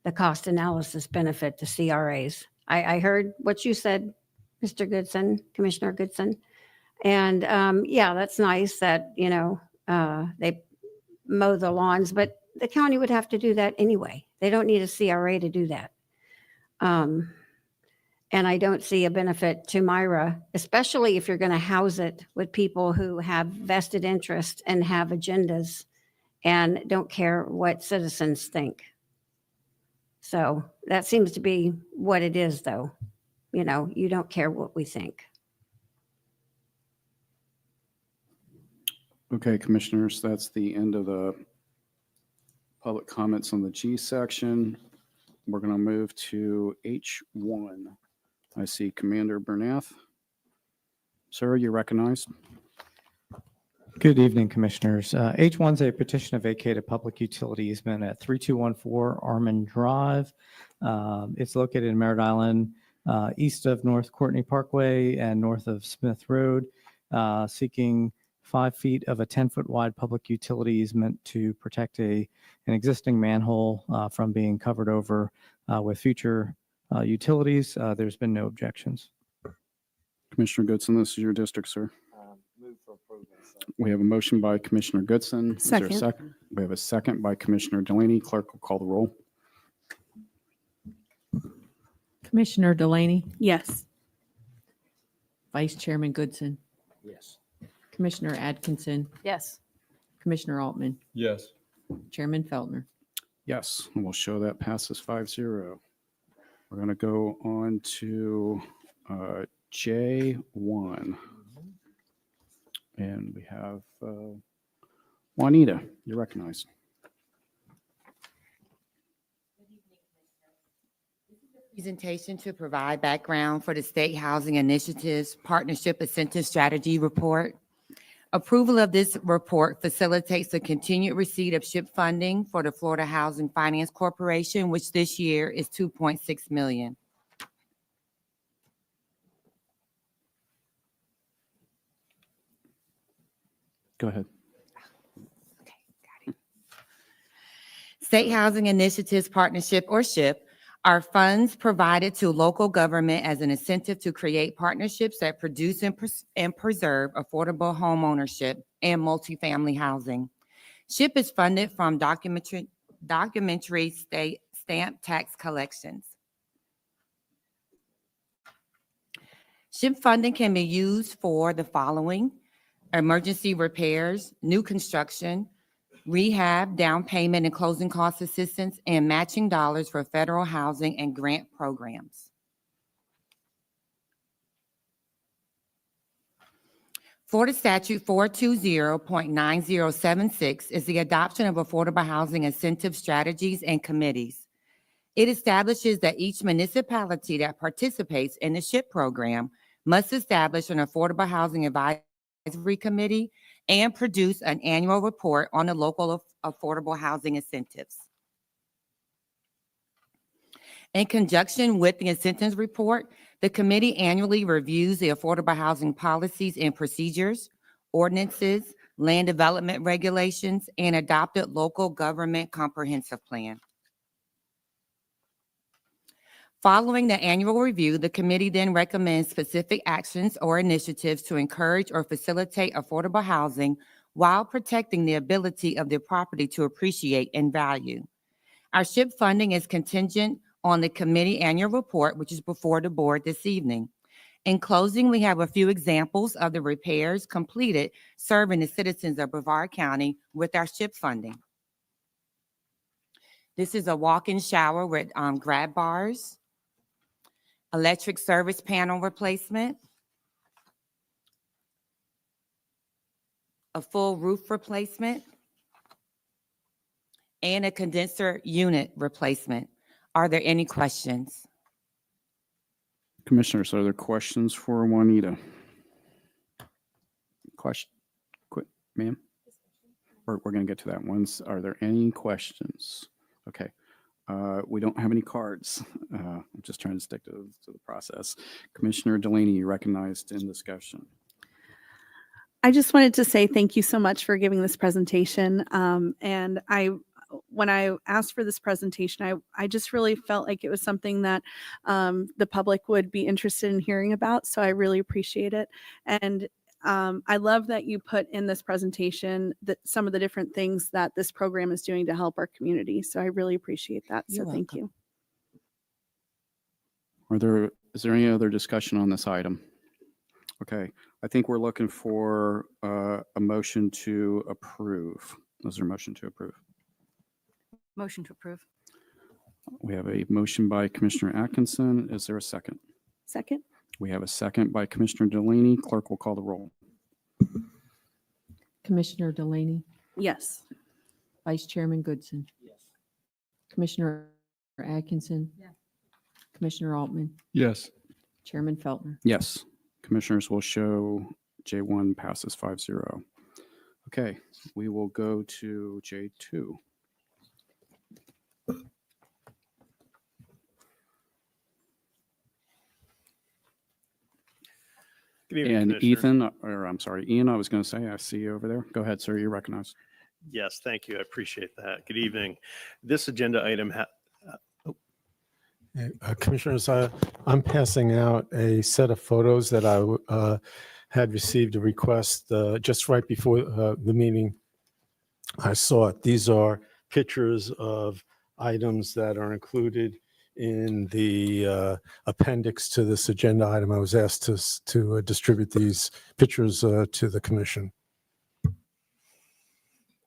the cost analysis benefit to CRAs. I heard what you said, Mr. Goodson, Commissioner Goodson. And yeah, that's nice that, you know, they mow the lawns, but the county would have to do that anyway. They don't need a CRA to do that. And I don't see a benefit to Myra, especially if you're going to house it with people who have vested interest and have agendas and don't care what citizens think. So that seems to be what it is, though. You know, you don't care what we think. Okay, commissioners, that's the end of the public comments on the G section. We're going to move to H1. I see Commander Bernath. Sir, you're recognized. Good evening, Commissioners. H1 is a petition to vacate a public utility easement at 3214 Armand Drive. It's located in Merritt Island, east of North Courtney Parkway and north of Smith Road, seeking 5 feet of a 10-foot wide public utility easement to protect an existing manhole from being covered over with future utilities. There's been no objections. Commissioner Goodson, this is your district, sir. Move for approval. We have a motion by Commissioner Goodson. Is there a Second. second? We have a second by Commissioner Delaney. Clerk will call the roll. Commissioner Delaney, Yes. Vice Chairman Goodson, Yes. Commissioner Atkinson, Yes. Commissioner Altman, Yes. Chairman Feltner. Yes, and we'll show that passes 5-0. We're going to go on to J1. And we have Juanita, you're recognized. Presentation to provide background for the State Housing Initiatives Partnership Incentive Strategy Report. Approval of this report facilitates the continued receipt of SHIP funding for the Florida Housing Finance Corporation, which this year is $2.6 million. Go ahead. State Housing Initiatives Partnership, or SHIP, Are funds provided to local government as an incentive to create partnerships that produce and preserve affordable home ownership and multifamily housing. SHIP is funded from documentary state stamp tax collections. SHIP funding can be used for the following: emergency repairs, new construction, rehab, down payment and closing cost assistance, and matching dollars for federal housing and grant programs. Florida Statute 420.9076 is the adoption of affordable housing incentive strategies and committees. It establishes that each municipality that participates in the SHIP program must establish an affordable housing advisory committee and produce an annual report on the local affordable housing incentives. In conjunction with the incentives report, the committee annually reviews the affordable housing policies and procedures, ordinances, land development regulations, and adopted local government comprehensive plan. Following the annual review, the committee then recommends specific actions or initiatives to encourage or facilitate affordable housing while protecting the ability of the property to appreciate in value. Our SHIP funding is contingent on the committee annual report, which is before the board this evening. In closing, we have a few examples of the repairs completed serving the citizens of Brevard County with our SHIP funding. This is a walk-in shower with grab bars, electric service panel replacement, a full roof replacement, and a condenser unit replacement. Are there any questions? Commissioners, are there questions for Juanita? Question, quick, ma'am? We're going to get to that once. Are there any questions? Okay. We don't have any cards. I'm just trying to stick to the process. Commissioner Delaney, you recognized in discussion. I just wanted to say thank you so much for giving this presentation. And when I asked for this presentation, I just really felt like it was something that the public would be interested in hearing about. So I really appreciate it. And I love that you put in this presentation that some of the different things that this program is doing to help our community. So I really appreciate that. So thank you. Is there any other discussion on this item? Okay, I think we're looking for a motion to approve. Is there a motion to approve? Motion to approve. We have a motion by Commissioner Atkinson. Is there a second? Second. We have a second by Commissioner Delaney. Clerk will call the roll. Commissioner Delaney, Yes. Vice Chairman Goodson. Yes. Commissioner Atkinson. Yes. Commissioner Altman, Yes. Chairman Feltner. Yes. Commissioners will show J1 passes 5-0. Okay, we will go to J2. Good evening, And Commissioners. Ethan, or I'm sorry, Ian, I was going to say, I see you over there. Go ahead, sir, you're recognized. Yes, thank you. I appreciate that. Good evening. This agenda item, Commissioners, I'm passing out a set of photos that I had received a request just right before the meeting. I saw it. These are pictures of items that are included in the appendix to this agenda item. I was asked to distribute these pictures to the commission.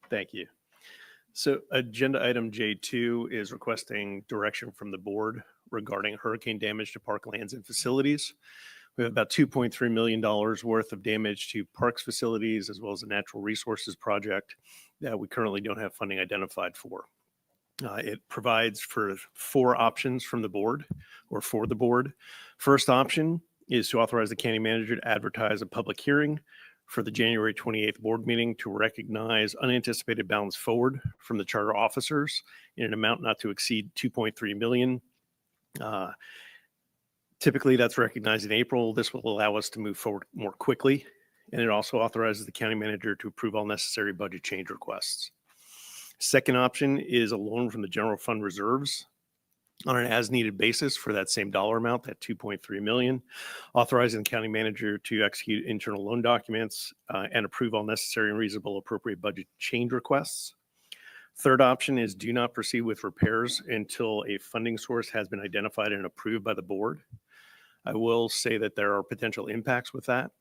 Thank you. So agenda item J2 is requesting direction from the board regarding hurricane damage to park lands and facilities. We have about $2.3 million worth of damage to parks facilities as well as a natural resources project that we currently don't have funding identified for. It provides for 4 options from the board or for the board. First option is to authorize the county manager to advertise a public hearing for the January 28th board meeting to recognize unanticipated balance forward from the charter officers in an amount not to exceed $2.3 million. Typically, that's recognized in April. This will allow us to move forward more quickly, and it also authorizes the county manager to approve all necessary budget change requests. Second option is a loan from the general fund reserves on an as-needed basis for that same dollar amount, that 2.3 million, authorizing the county manager to execute internal loan documents and approve all necessary and reasonable appropriate budget change requests. Third option is do not proceed with repairs until a funding source has been identified and approved by the board. I will say that there are potential impacts with that.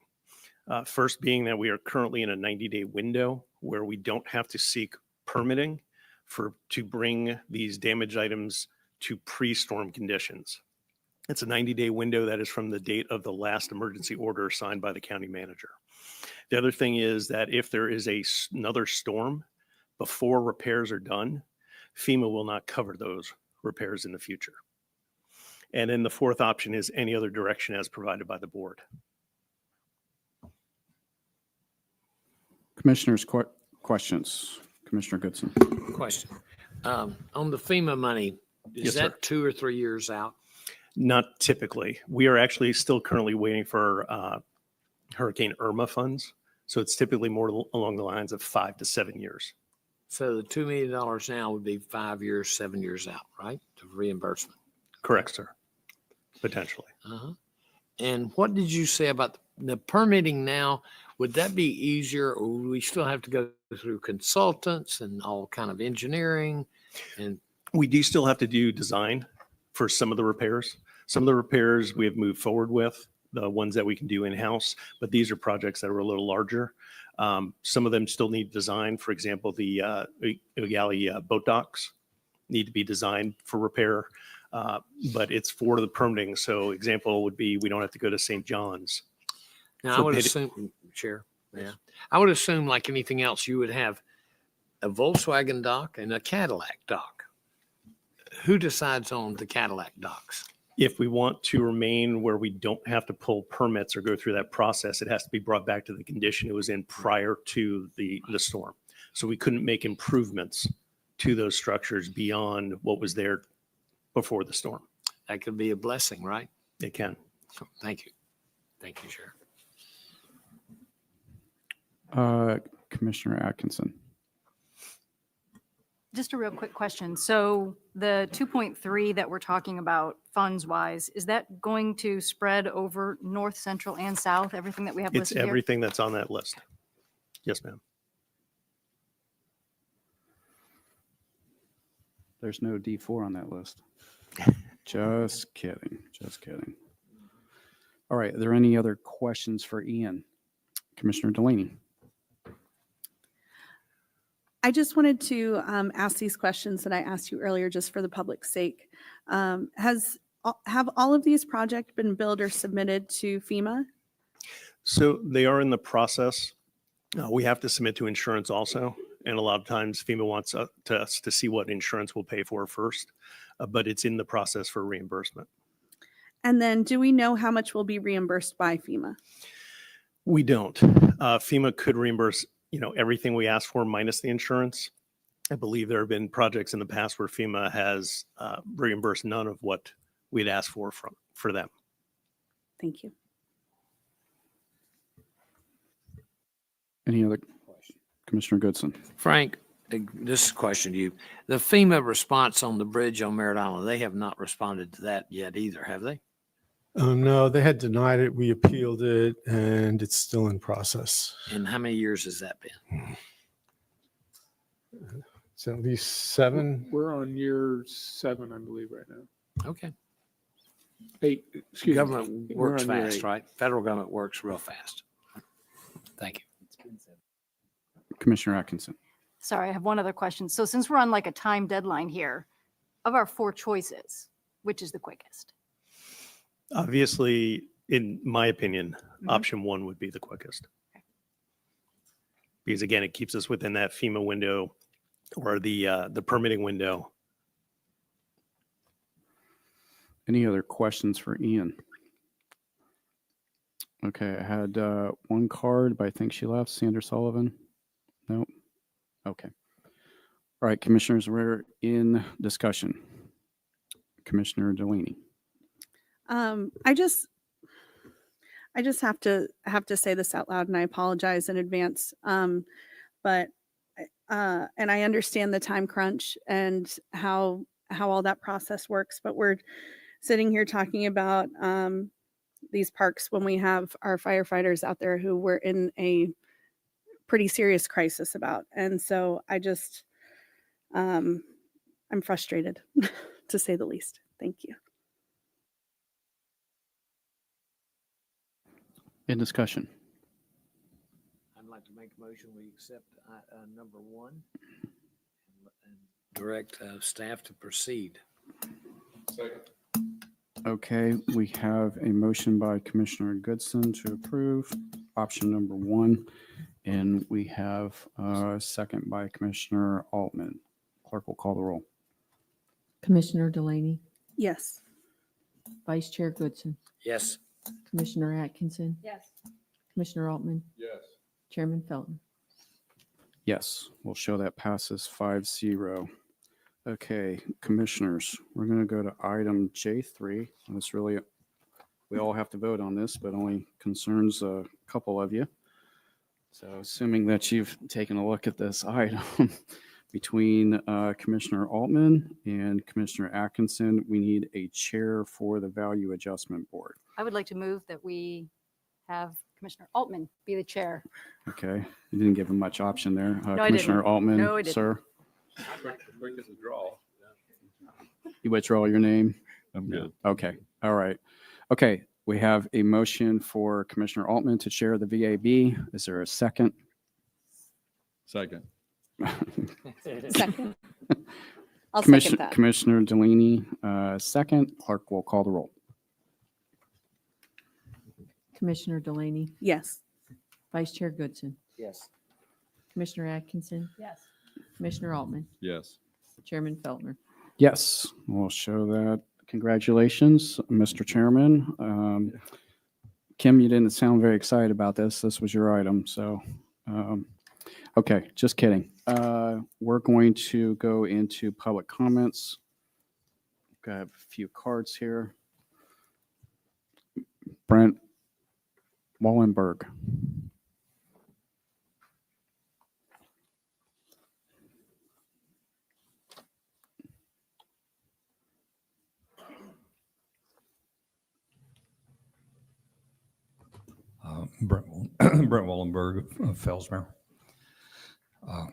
First being that we are currently in a 90-day window where we don't have to seek permitting to bring these damaged items to pre-storm conditions. It's a 90-day window that is from the date of the last emergency order signed by the county manager. The other thing is that if there is another storm before repairs are done, FEMA will not cover those repairs in the future. And then the fourth option is any other direction as provided by the board. Commissioners, questions? Commissioner Goodson. Question. On the FEMA money, is Yes, sir. that 2 or 3 years out? Not typically. We are actually still currently waiting for Hurricane Irma funds. So it's typically more along the lines of 5 to 7 years. So the $2 million now would be 5 years, 7 years out, right? To reimbursement. Correct, sir. Potentially. Uh-huh. And what did you say about the permitting now? Would that be easier, or would we still have to go through consultants and all kind of engineering? And We do still have to do design for some of the repairs. Some of the repairs we have moved forward with, the ones that we can do in-house, but these are projects that are a little larger. Some of them still need design. For example, the galley boat docks need to be designed for repair, but it's for the permitting. So example would be, we don't have to go to St. John's. now I would assume, Chair, yeah, I would assume like anything else, you would have a Volkswagen dock and a Cadillac dock. Who decides on the Cadillac docks? If we want to remain where we don't have to pull permits or go through that process, it has to be brought back to the condition it was in prior to the storm. So we couldn't make improvements to those structures beyond what was there before the storm. That could be a blessing, right? It can. Thank you. Thank you, Chair. Commissioner Atkinson. Just a real quick question. So the 2.3 that we're talking about funds wise, is that going to spread over north, central, and south, everything that we have It's listed here? everything that's on that list. Yes, ma'am. There's no D4 on that list. Just kidding. Just kidding. All right. Are there any other questions for Ian? Commissioner Delaney. I just wanted to ask these questions that I asked you earlier, just for the public's sake. Have all of these projects been billed or submitted to FEMA? So they are in the process. We have to submit to insurance also. And a lot of times FEMA wants us to see what insurance will pay for first, but it's in the process for reimbursement. And then do we know how much will be reimbursed by FEMA? We don't. FEMA could reimburse, everything we ask for minus the insurance. I believe there have been projects in the past where FEMA has reimbursed none of what we'd asked for them. Thank you. Any other? Commissioner Goodson. Frank, this is a question to you. The FEMA response on the bridge on Merritt Island, they have not responded to that yet either, have they? No, they had denied it. We appealed it, and it's still in process. And how many years has that been? It's at least 7. We're on year 7, I believe, right now. Okay. 8, excuse me. Government We're works on year fast, 8. right? Federal government works real fast. Thank you. Commissioner Atkinson. Sorry, I have one other question. So since we're on like a time deadline here, of our 4 choices, which is the quickest? Obviously, in my opinion, option 1 would be the quickest. Because again, it keeps us within that FEMA window or the permitting window. Any other questions for Ian? Okay, I had one card, but I think she left. Sandra Sullivan. Nope. Okay. All right, commissioners, we're in discussion. Commissioner Delaney. I just have to say this out loud, and I apologize in advance. But and I understand the time crunch and how how all that process works, but we're sitting here talking about these parks when we have our firefighters out there who we're in a pretty serious crisis about. And so I just, I'm frustrated to say the least. Thank you. In discussion. I'd like to make a motion, we accept number 1 and direct staff to proceed. Okay, we have a motion by Commissioner Goodson to approve option number 1, and we have a second by Commissioner Altman. Clerk will call the roll. Commissioner Delaney, Yes. Vice Chair Goodson, Yes. Commissioner Atkinson, Yes. Commissioner Altman, Yes. Chairman Felton. Yes, we'll show that passes 5-0. Okay, commissioners, we're going to go to item J3. This really, we all have to vote on this, but only concerns a couple of you. So assuming that you've taken a look at this item, between Commissioner Altman and Commissioner Atkinson, we need a chair for the Value Adjustment Board. I would like to move that we have Commissioner Altman be the chair. Okay, you didn't give him much option there. No, I Commissioner didn't. Altman, No, I didn't. sir, Quick as a draw. you withdraw your name? I'm good. Okay, all right. Okay, we have a motion for Commissioner Altman to chair the VAB. Is there a second? Second. Second. I'll second that. Commissioner Delaney, second. Clerk will call the roll. Commissioner Delaney, Yes. Vice Chair Goodson, Yes. Commissioner Atkinson, Yes. Commissioner Altman, Yes. Chairman Feltner. Yes, we'll show that. Congratulations, Mr. Chairman. Kim, you didn't sound very excited about this. This was your item, so, okay, just kidding. We're going to go into public comments. Got a few cards here. Brent Wallenberg. Brent Wallenberg of Fellsmere. I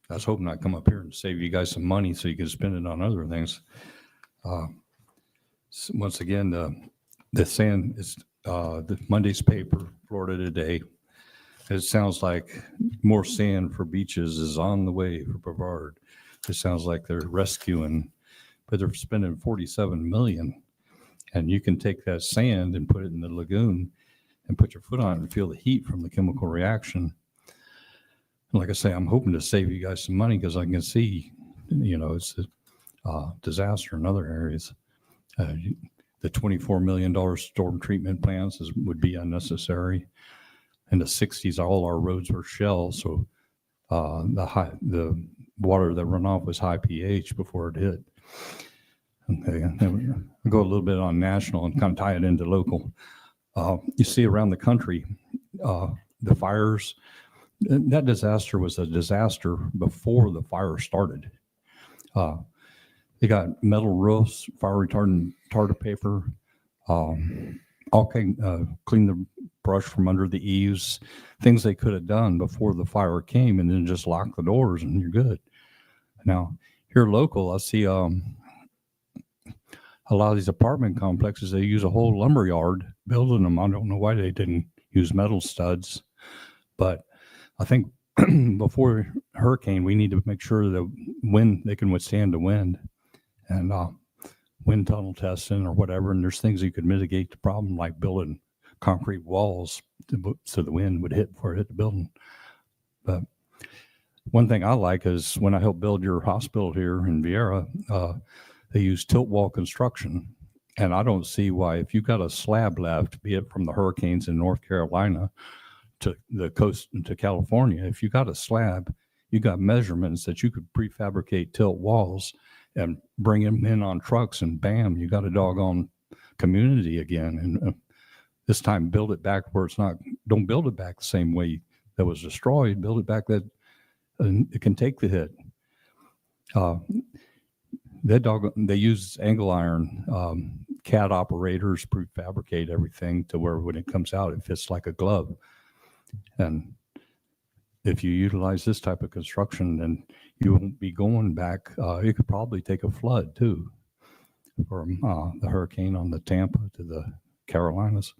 was hoping I'd come up here and save you guys some money so you could spend it on other things. Once again, the sand is the Monday's paper, Florida Today. It sounds like more sand for beaches is on the way for Brevard. It sounds like they're rescuing, but they're spending $47 million. And you can take that sand and put it in the lagoon and put your foot on it and feel the heat from the chemical reaction. And like I say, I'm hoping to save you guys some money because I can see, it's a disaster in other areas. The $24 million storm treatment plants would be unnecessary. In the 60s, all our roads were shell, so the water that run off was high pH before it hit. Okay, I'll go a little bit on national and kind of tie it into local. You see around the country, the fires, that disaster was a disaster before the fire started. They got metal roofs, fire retardant tartar paper, clean the brush from under the eaves, things they could have done before the fire came, and then just lock the doors and you're good. Now, here local, I see a lot of these apartment complexes, they use a whole lumber yard building them. I don't know why they didn't use metal studs, but I think before hurricane, we need to make sure that they can withstand the wind, and wind tunnel testing or whatever. And there's things you could mitigate the problem, like building concrete walls so the wind would hit before it hit the building. But one thing I like is when I helped build your hospital here in Vieira, they use tilt wall construction. And I don't see why, if you got a slab left, be it from the hurricanes in North Carolina to the coast to California, if you got a slab, you got measurements that you could prefabricate tilt walls and bring them in on trucks, and bam, you got a doggone community again. And this time build it back where it's not, don't build it back the same way that was destroyed, build it back that it can take the hit. That dog, they use angle iron, CAD operators prefabricate everything to where when it comes out, it fits like a glove. And if you utilize this type of construction, then you won't be going back. It could probably take a flood too, from the hurricane on the Tampa to the Carolinas.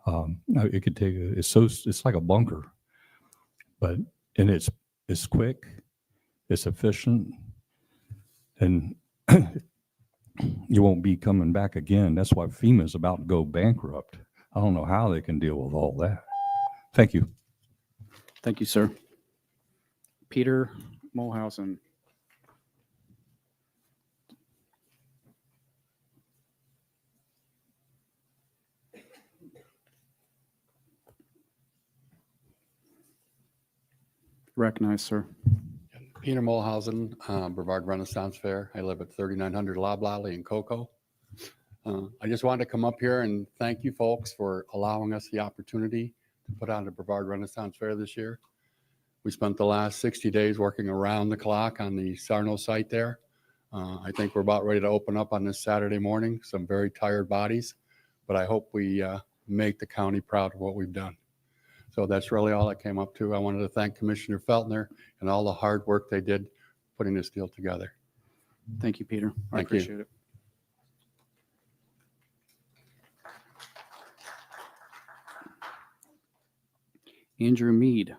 It could take, it's like a bunker, and it's quick, it's efficient, and you won't be coming back again. That's why FEMA's about to go bankrupt. I don't know how they can deal with all that. Thank you. Thank you, sir. Peter Mulhausen. Recognize, sir. Peter Mulhausen, Brevard Renaissance Fair. I live at 3900 Loblolly in Cocoa. I just wanted to come up here and thank you folks for allowing us the opportunity to put on the Brevard Renaissance Fair this year. We spent the last 60 days working around the clock on the Sarno site there. I think we're about ready to open up on this Saturday morning. Some very tired bodies, but I hope we make the county proud of what we've done. So that's really all I came up to. I wanted to thank Commissioner Feltner and all the hard work they did putting this deal together. Thank you, Peter. I Thank you. appreciate it. Andrew Mead.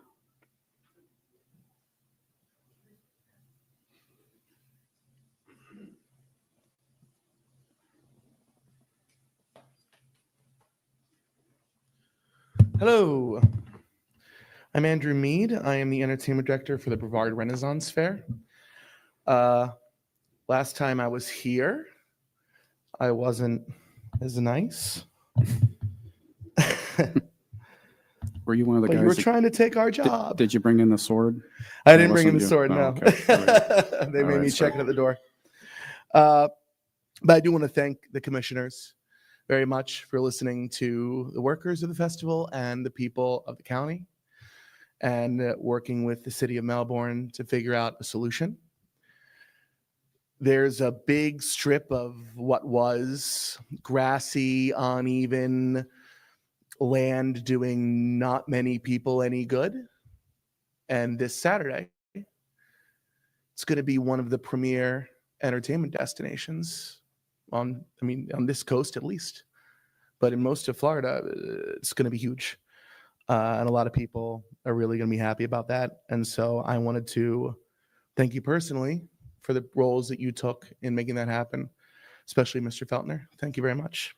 Hello, I'm Andrew Mead. I am the entertainment director for the Brevard Renaissance Fair. Last time I was here, I wasn't as nice. Were you one of the But guys? you were that- trying to take our job. Did you bring in the sword? I didn't bring in the sword, Oh, no. okay. All right. They All made right, me sir. check it at the door. But I do want to thank the commissioners very much for listening to the workers of the festival and the people of the county and working with the city of Melbourne to figure out a solution. There's a big strip of what was grassy, uneven land doing not many people any good. And this Saturday, it's going to be one of the premier entertainment destinations on this coast at least. But in most of Florida, it's going to be huge. And a lot of people are really going to be happy about that. And so I wanted to thank you personally for the roles that you took in making that happen, especially Mr. Feltner. Thank you very much.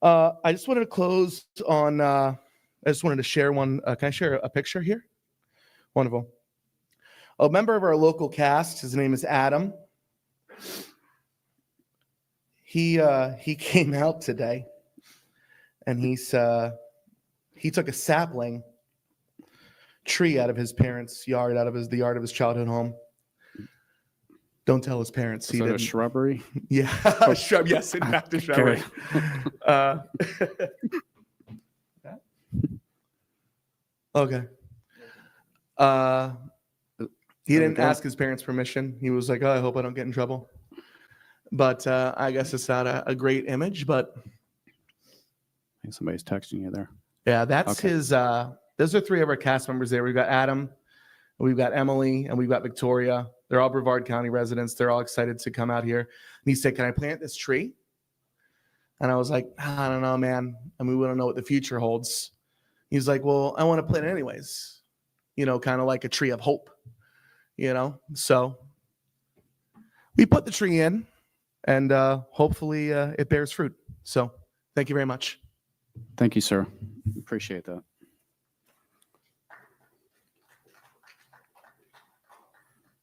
I just wanted to close on, I just wanted to share one. Can I share a picture here? Wonderful. A member of our local cast, his name is Adam. He came out today and he took a sapling tree out of his parents' yard, out of the yard of his childhood home. Don't tell his parents. Is that a shrubbery? Yeah, a shrub. Yes, in fact, a shrubbery. Okay. He didn't ask his parents' permission. He was like, "Oh, I hope I don't get in trouble." But I guess it's not a great image. But I think somebody's texting you there. yeah, that's Okay. his. Those are three of our cast members there. We've got Adam, we've got Emily, and we've got Victoria. They're all Brevard County residents. They're all excited to come out here. And he said, "Can I plant this tree?" And I was like, "I don't know, man. I mean, we don't know what the future holds." He's like, "Well, I want to plant it anyways. Kind of like a tree of hope, So we put the tree in, and hopefully it bears fruit. So thank you very much. Thank you, sir. Appreciate that.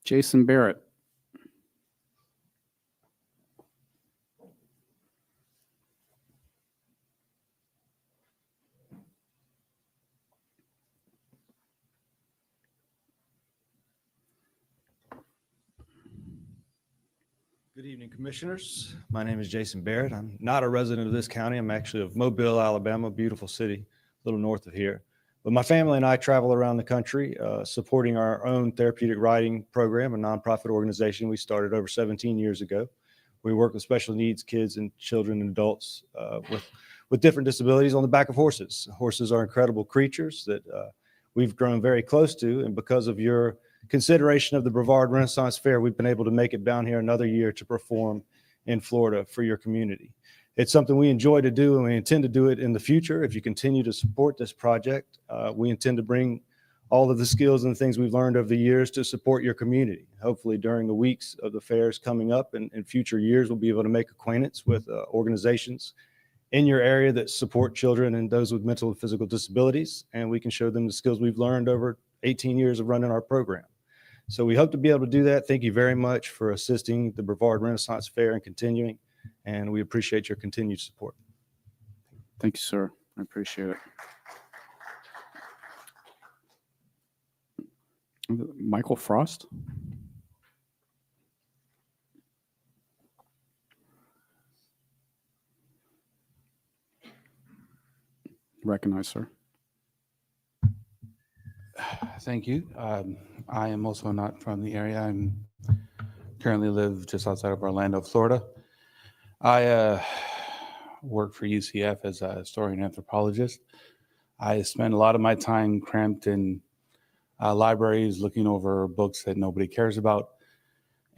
Jason Barrett. Good evening, Commissioners. My name is Jason Barrett. I'm not a resident of this county. I'm actually of Mobile, Alabama, beautiful city, a little north of here. But my family and I travel around the country supporting our own therapeutic riding program, a nonprofit organization we started over 17 years ago. We work with special needs kids and children and adults with different disabilities on the back of horses. Horses are incredible creatures that we've grown very close to. And because of your consideration of the Brevard Renaissance Fair, we've been able to make it down here another year to perform in Florida for your community. It's something we enjoy to do, and we intend to do it in the future. If you continue to support this project, we intend to bring all of the skills and the things we've learned over the years to support your community. Hopefully during the weeks of the fairs coming up and in future years, we'll be able to make acquaintance with organizations in your area that support children and those with mental and physical disabilities, and we can show them the skills we've learned over 18 years of running our program. So we hope to be able to do that. Thank you very much for assisting the Brevard Renaissance Fair and continuing, and we appreciate your continued support. Thank you, sir. I appreciate it. Michael Frost? Recognize, sir. Thank you. I am also not from the area. I'm currently live just outside of Orlando, Florida. I work for UCF as a historian anthropologist. I spend a lot of my time cramped in libraries looking over books that nobody cares about.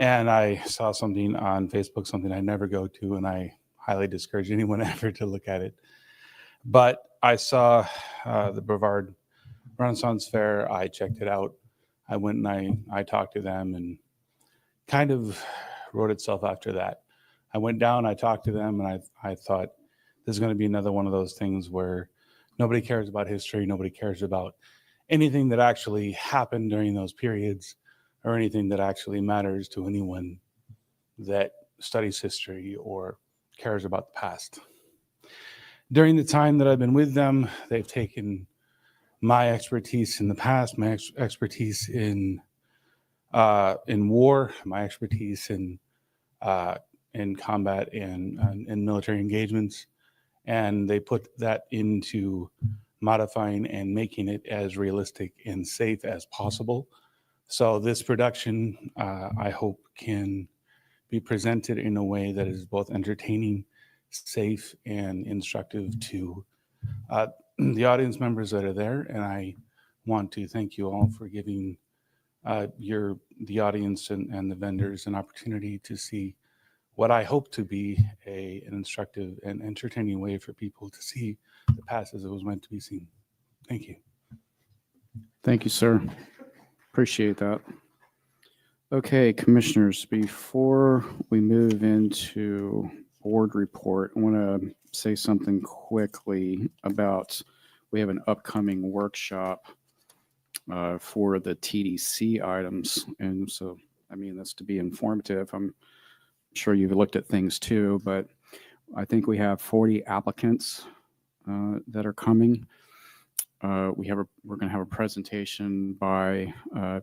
And I saw something on Facebook, something I never go to, and I highly discourage anyone ever to look at it. But I saw the Brevard Renaissance Fair. I checked it out. I went and I talked to them, and kind of wrote itself after that. I went down, I talked to them, and I thought this is going to be another one of those things where nobody cares about history, nobody cares about anything that actually happened during those periods or anything that actually matters to anyone that studies history or cares about the past. During the time that I've been with them, they've taken my expertise in the past, my expertise in war, my expertise in combat and military engagements, and they put that into modifying and making it as realistic and safe as possible. So this production, I hope, can be presented in a way that is both entertaining, safe, and instructive to the audience members that are there. And I want to thank you all for giving the audience and the vendors an opportunity to see what I hope to be an instructive and entertaining way for people to see the past as it was meant to be seen. Thank you. Thank you, sir. Appreciate that. Okay, commissioners, before we move into board report, I want to say something quickly about, we have an upcoming workshop for the TDC items. And so, I mean, that's to be informative. I'm sure you've looked at things too, but I think we have 40 applicants that are coming. We're going to have a presentation by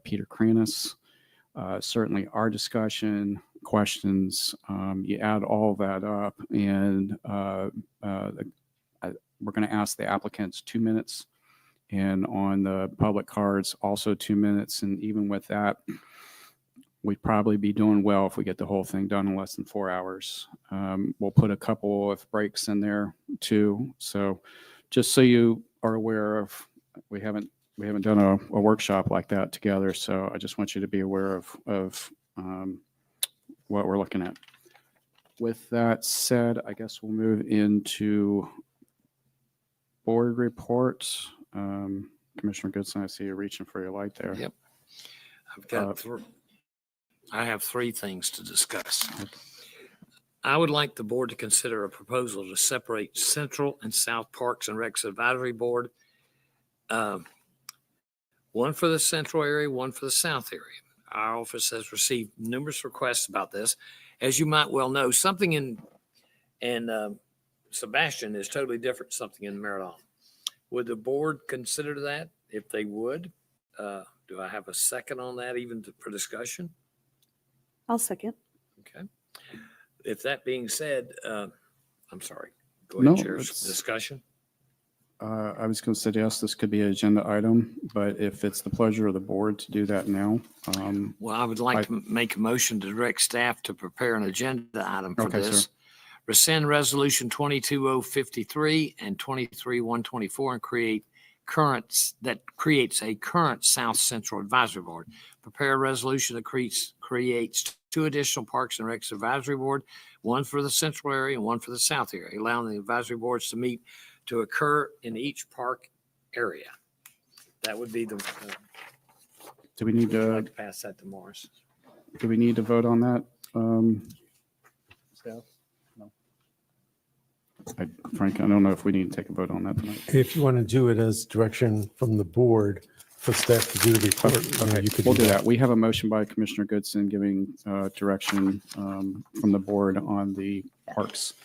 Peter Kranis. Certainly our discussion, questions, you add all that up, and we're going to ask the applicants 2 minutes, and on the public cards also 2 minutes. And even with that, we'd probably be doing well if we get the whole thing done in less than 4 hours. We'll put a couple of breaks in there too. So just so you are aware of, we haven't done a workshop like that together. So I just want you to be aware of what we're looking at. With that said, I guess we'll move into board reports. Commissioner Goodson, I see you reaching for your light there. Yep. I have three things to discuss. I would like the board to consider a proposal to separate Central and South Parks and Recs Advisory Board. One for the Central area, one for the South area. Our office has received numerous requests about this. As you might well know, something in Sebastian is totally different from something in Merritt Island. Would the board consider that? If they would, do I have a second on that even for discussion? I'll second. Okay. If that being said, I'm sorry. Go ahead, Chair. Discussion. I was going to suggest this could be an agenda item, but if it's the pleasure of the board to do that now. Well, I would like to make a motion to direct staff to prepare an agenda item for Okay, this. sir. Rescind resolution 22053 and 23124 and that creates a current South Central Advisory Board. Prepare a resolution that creates 2 additional Parks and Recs Advisory Board, one for the central area and one for the south area, allowing the advisory boards to occur in each park area. That would be the. Do we need I'd to, like to pass that to Morris. do we need to vote on that? Frank, I don't know if we need to take a vote on that tonight. If you want to do it as direction from the board for staff to do the report, Okay, you could we'll do that. We have a motion by Commissioner Goodson giving direction from the board on the Parks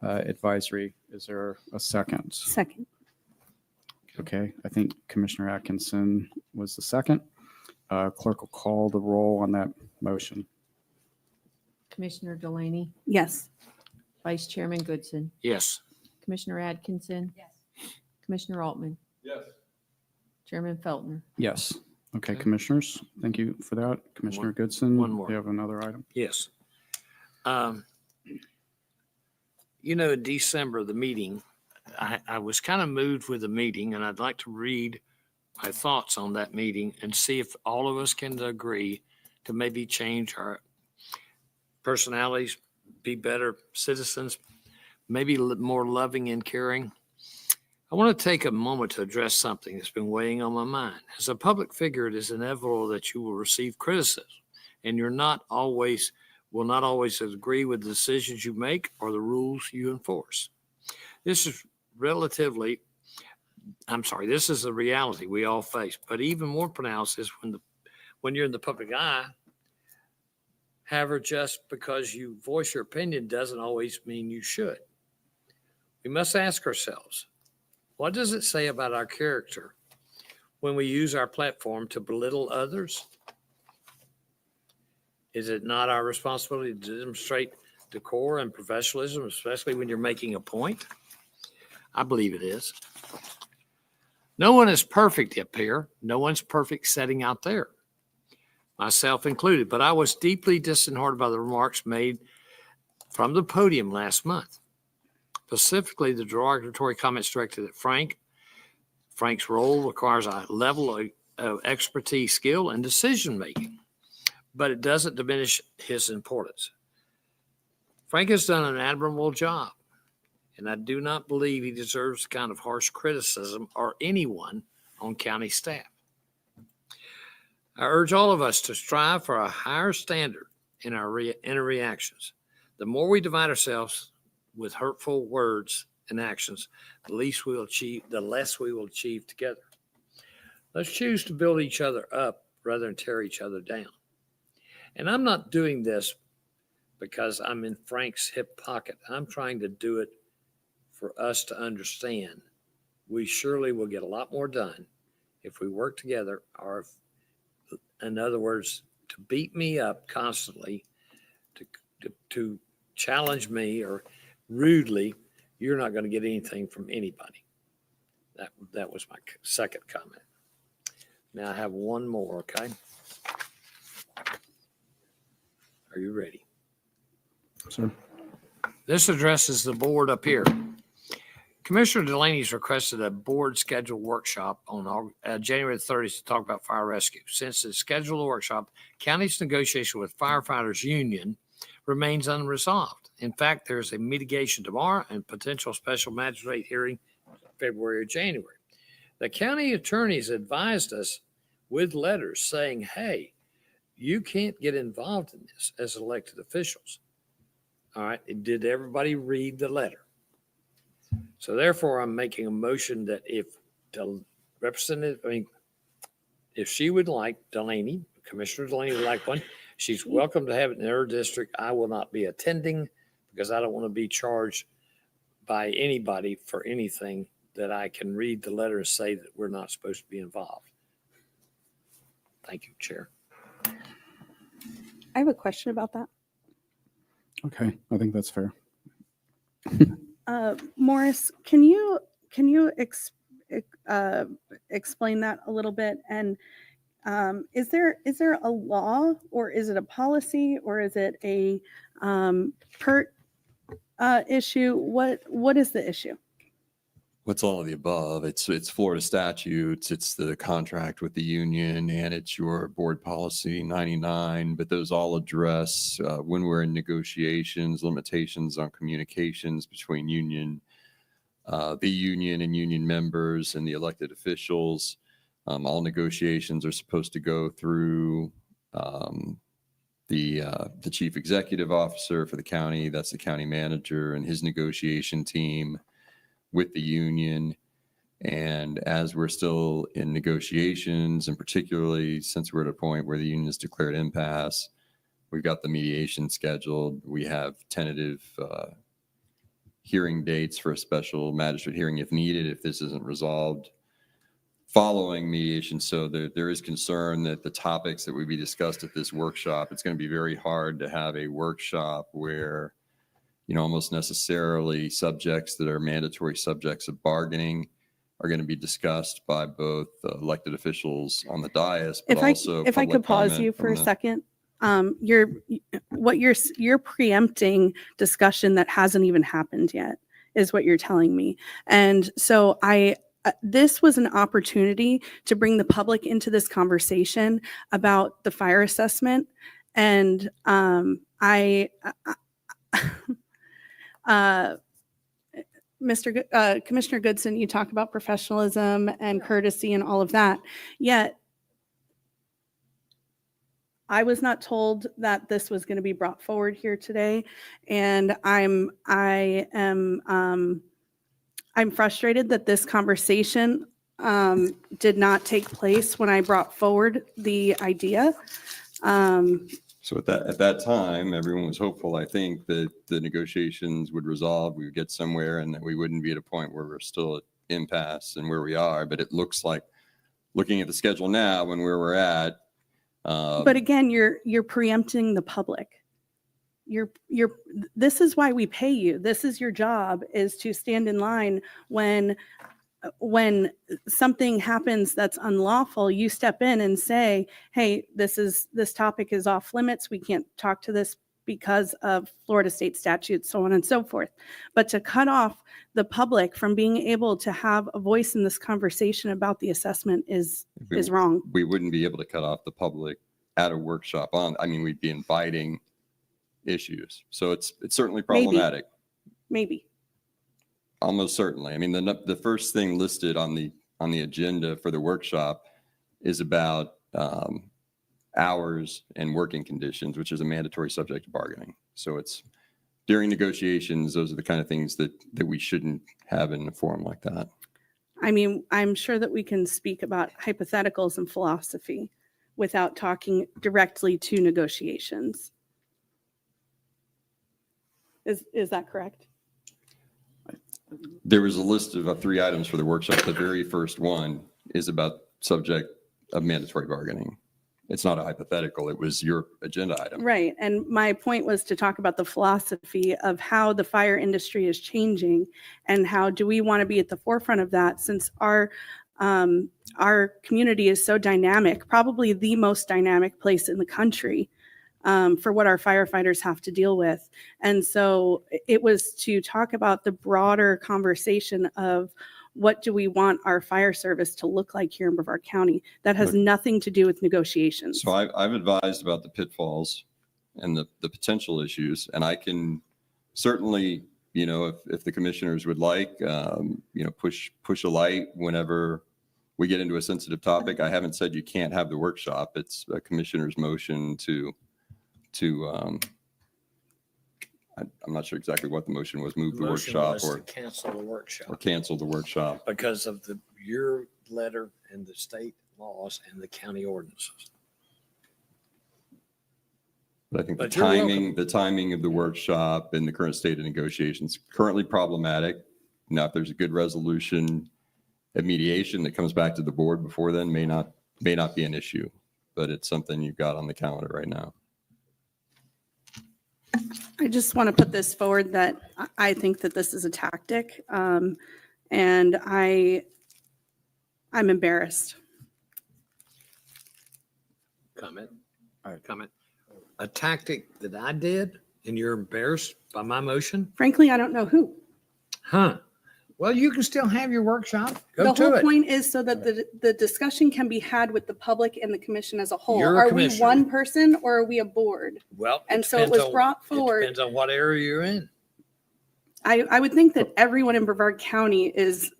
Advisory. Is there a second? Second. Okay, I think Commissioner Atkinson was the second. Clerk will call the roll on that motion. Commissioner Delaney, Yes. Vice Chairman Goodson, Yes. Commissioner Atkinson. Yes. Commissioner Altman, Yes. Chairman Feltner. Yes. Okay, Commissioners, thank you for that. Commissioner Goodson, one more. you have another item? Yes. In December, the meeting, I was kind of moved with the meeting, and I'd like to read my thoughts on that meeting and see if all of us can agree to maybe change our personalities, be better citizens, maybe more loving and caring. I want to take a moment to address something that's been weighing on my mind. As a public figure, it is inevitable that you will receive criticism, and will not always agree with the decisions you make or the rules you enforce. This is a reality we all face, but even more pronounced is when you're in the public eye. However, just because you voice your opinion doesn't always mean you should. We must ask ourselves, what does it say about our character when we use our platform to belittle others? Is it not our responsibility to demonstrate decor and professionalism, especially when you're making a point? I believe it is. No one is perfect up here. No one's perfect setting out there, myself included, but I was deeply disheartened by the remarks made from the podium last month, specifically the derogatory comments directed at Frank. Frank's role requires a level of expertise, skill, and decision-making, but it doesn't diminish his importance. Frank has done an admirable job, and I do not believe he deserves the kind of harsh criticism or anyone on county staff. I urge all of us to strive for a higher standard in our interactions. The more we divide ourselves with hurtful words and actions, the less we will achieve together. Let's choose to build each other up rather than tear each other down. And I'm not doing this because I'm in Frank's hip pocket. I'm trying to do it for us to understand we surely will get a lot more done if we work together, or if, in other words, to beat me up constantly, to challenge me or rudely, you're not going to get anything from anybody. That was my second comment. Now I have one more, okay? Are you ready? Sir. This addresses the board up here. Commissioner Delaney's requested a board scheduled workshop on January 30th to talk about fire rescue. Since the scheduled workshop, county's negotiation with firefighters union remains unresolved. In fact, there's a mitigation tomorrow and potential special magistrate hearing February or January. The county attorneys advised us with letters saying, hey, you can't get involved in this as elected officials. All right. Did everybody read the letter? So therefore, I'm making a motion that if she would like Delaney, Commissioner Delaney would like one, she's welcome to have it in her district. I will not be attending because I don't want to be charged by anybody for anything that I can read the letter and say that we're not supposed to be involved. Thank you, Chair. I have a question about that. Okay, I think that's fair. Morris, can you can you explain that a little bit? And is there a law, or is it a policy, or is it a PERT issue? What is the issue? What's all of the above? It's Florida statutes, it's the contract with the union, and it's your board policy 99. But those all address when we're in negotiations, limitations on communications between the union and union members and the elected officials. All negotiations are supposed to go through the chief executive officer for the county. That's the county manager and his negotiation team with the union. And as we're still in negotiations, and particularly since we're at a point where the union has declared impasse, we've got the mediation scheduled. We have tentative hearing dates for a special magistrate hearing if needed, if this isn't resolved following mediation. So there is concern that the topics that would be discussed at this workshop, it's going to be very hard to have a workshop where almost necessarily subjects that are mandatory subjects of bargaining are going to be discussed by both elected officials on the dais, but If I could pause you for a second, you're preempting discussion that hasn't even happened yet, is what you're telling me. And so this was an opportunity to bring the public into this conversation about the fire assessment, and Commissioner Goodson, you talk about professionalism and courtesy and all of that, yet I was not told that this was going to be brought forward here today, and I'm frustrated that this conversation did not take place when I brought forward the idea. So at that time, everyone was hopeful, I think, that the negotiations would resolve, we would get somewhere, and that we wouldn't be at a point where we're still at impasse and where we are. But it looks like, looking at the schedule now and where we're at. But again, you're preempting the public. This is why we pay you. This is your job, is to stand in line when something happens that's unlawful. You step in and say, hey, this topic is off limits. We can't talk to this because of Florida state statutes, so on and so forth. But to cut off the public from being able to have a voice in this conversation about the assessment is wrong. We wouldn't be able to cut off the public at a workshop we'd be inviting issues. So it's certainly problematic. Maybe. Almost certainly. The first thing listed on the agenda for the workshop is about hours and working conditions, which is a mandatory subject of bargaining. So it's during negotiations, those are the kind of things that we shouldn't have in a forum like that. I'm sure that we can speak about hypotheticals and philosophy without talking directly to negotiations. Is that correct? There was a list of 3 items for the workshop. The very first one is about subject of mandatory bargaining. It's not a hypothetical. It was your agenda item. Right. And my point was to talk about the philosophy of how the fire industry is changing, and how do we want to be at the forefront of that, since our community is so dynamic, probably the most dynamic place in the country for what our firefighters have to deal with. And so it was to talk about the broader conversation of what do we want our fire service to look like here in Brevard County. That has nothing to do with negotiations. So I've advised about the pitfalls and the potential issues, and I can certainly, if the commissioners would like, push a light whenever we get into a sensitive topic. I haven't said you can't have the workshop. It's a commissioner's motion to I'm not sure exactly what the motion was, move the workshop or cancel the workshop. Or cancel the workshop. Because of your letter and the state laws and the county ordinances. But I think But the you're welcome. timing of the workshop and the current state of negotiations currently problematic. Now, if there's a good resolution at mediation that comes back to the board before then, may not be an issue, but it's something you've got on the calendar right now. I just want to put this forward that I think that this is a tactic And I'm embarrassed. Comment. Comment. A tactic that I did, and you're embarrassed by my motion? Frankly, I don't know who. Huh. Well, you can still have your workshop. Go The to whole it. point is so that the discussion can be had with the public and the commission as a whole. You're a Are we commissioner. one person or are we a board? Well, And so it was brought forward. Depends on what area you're in. I would think that everyone in Brevard County is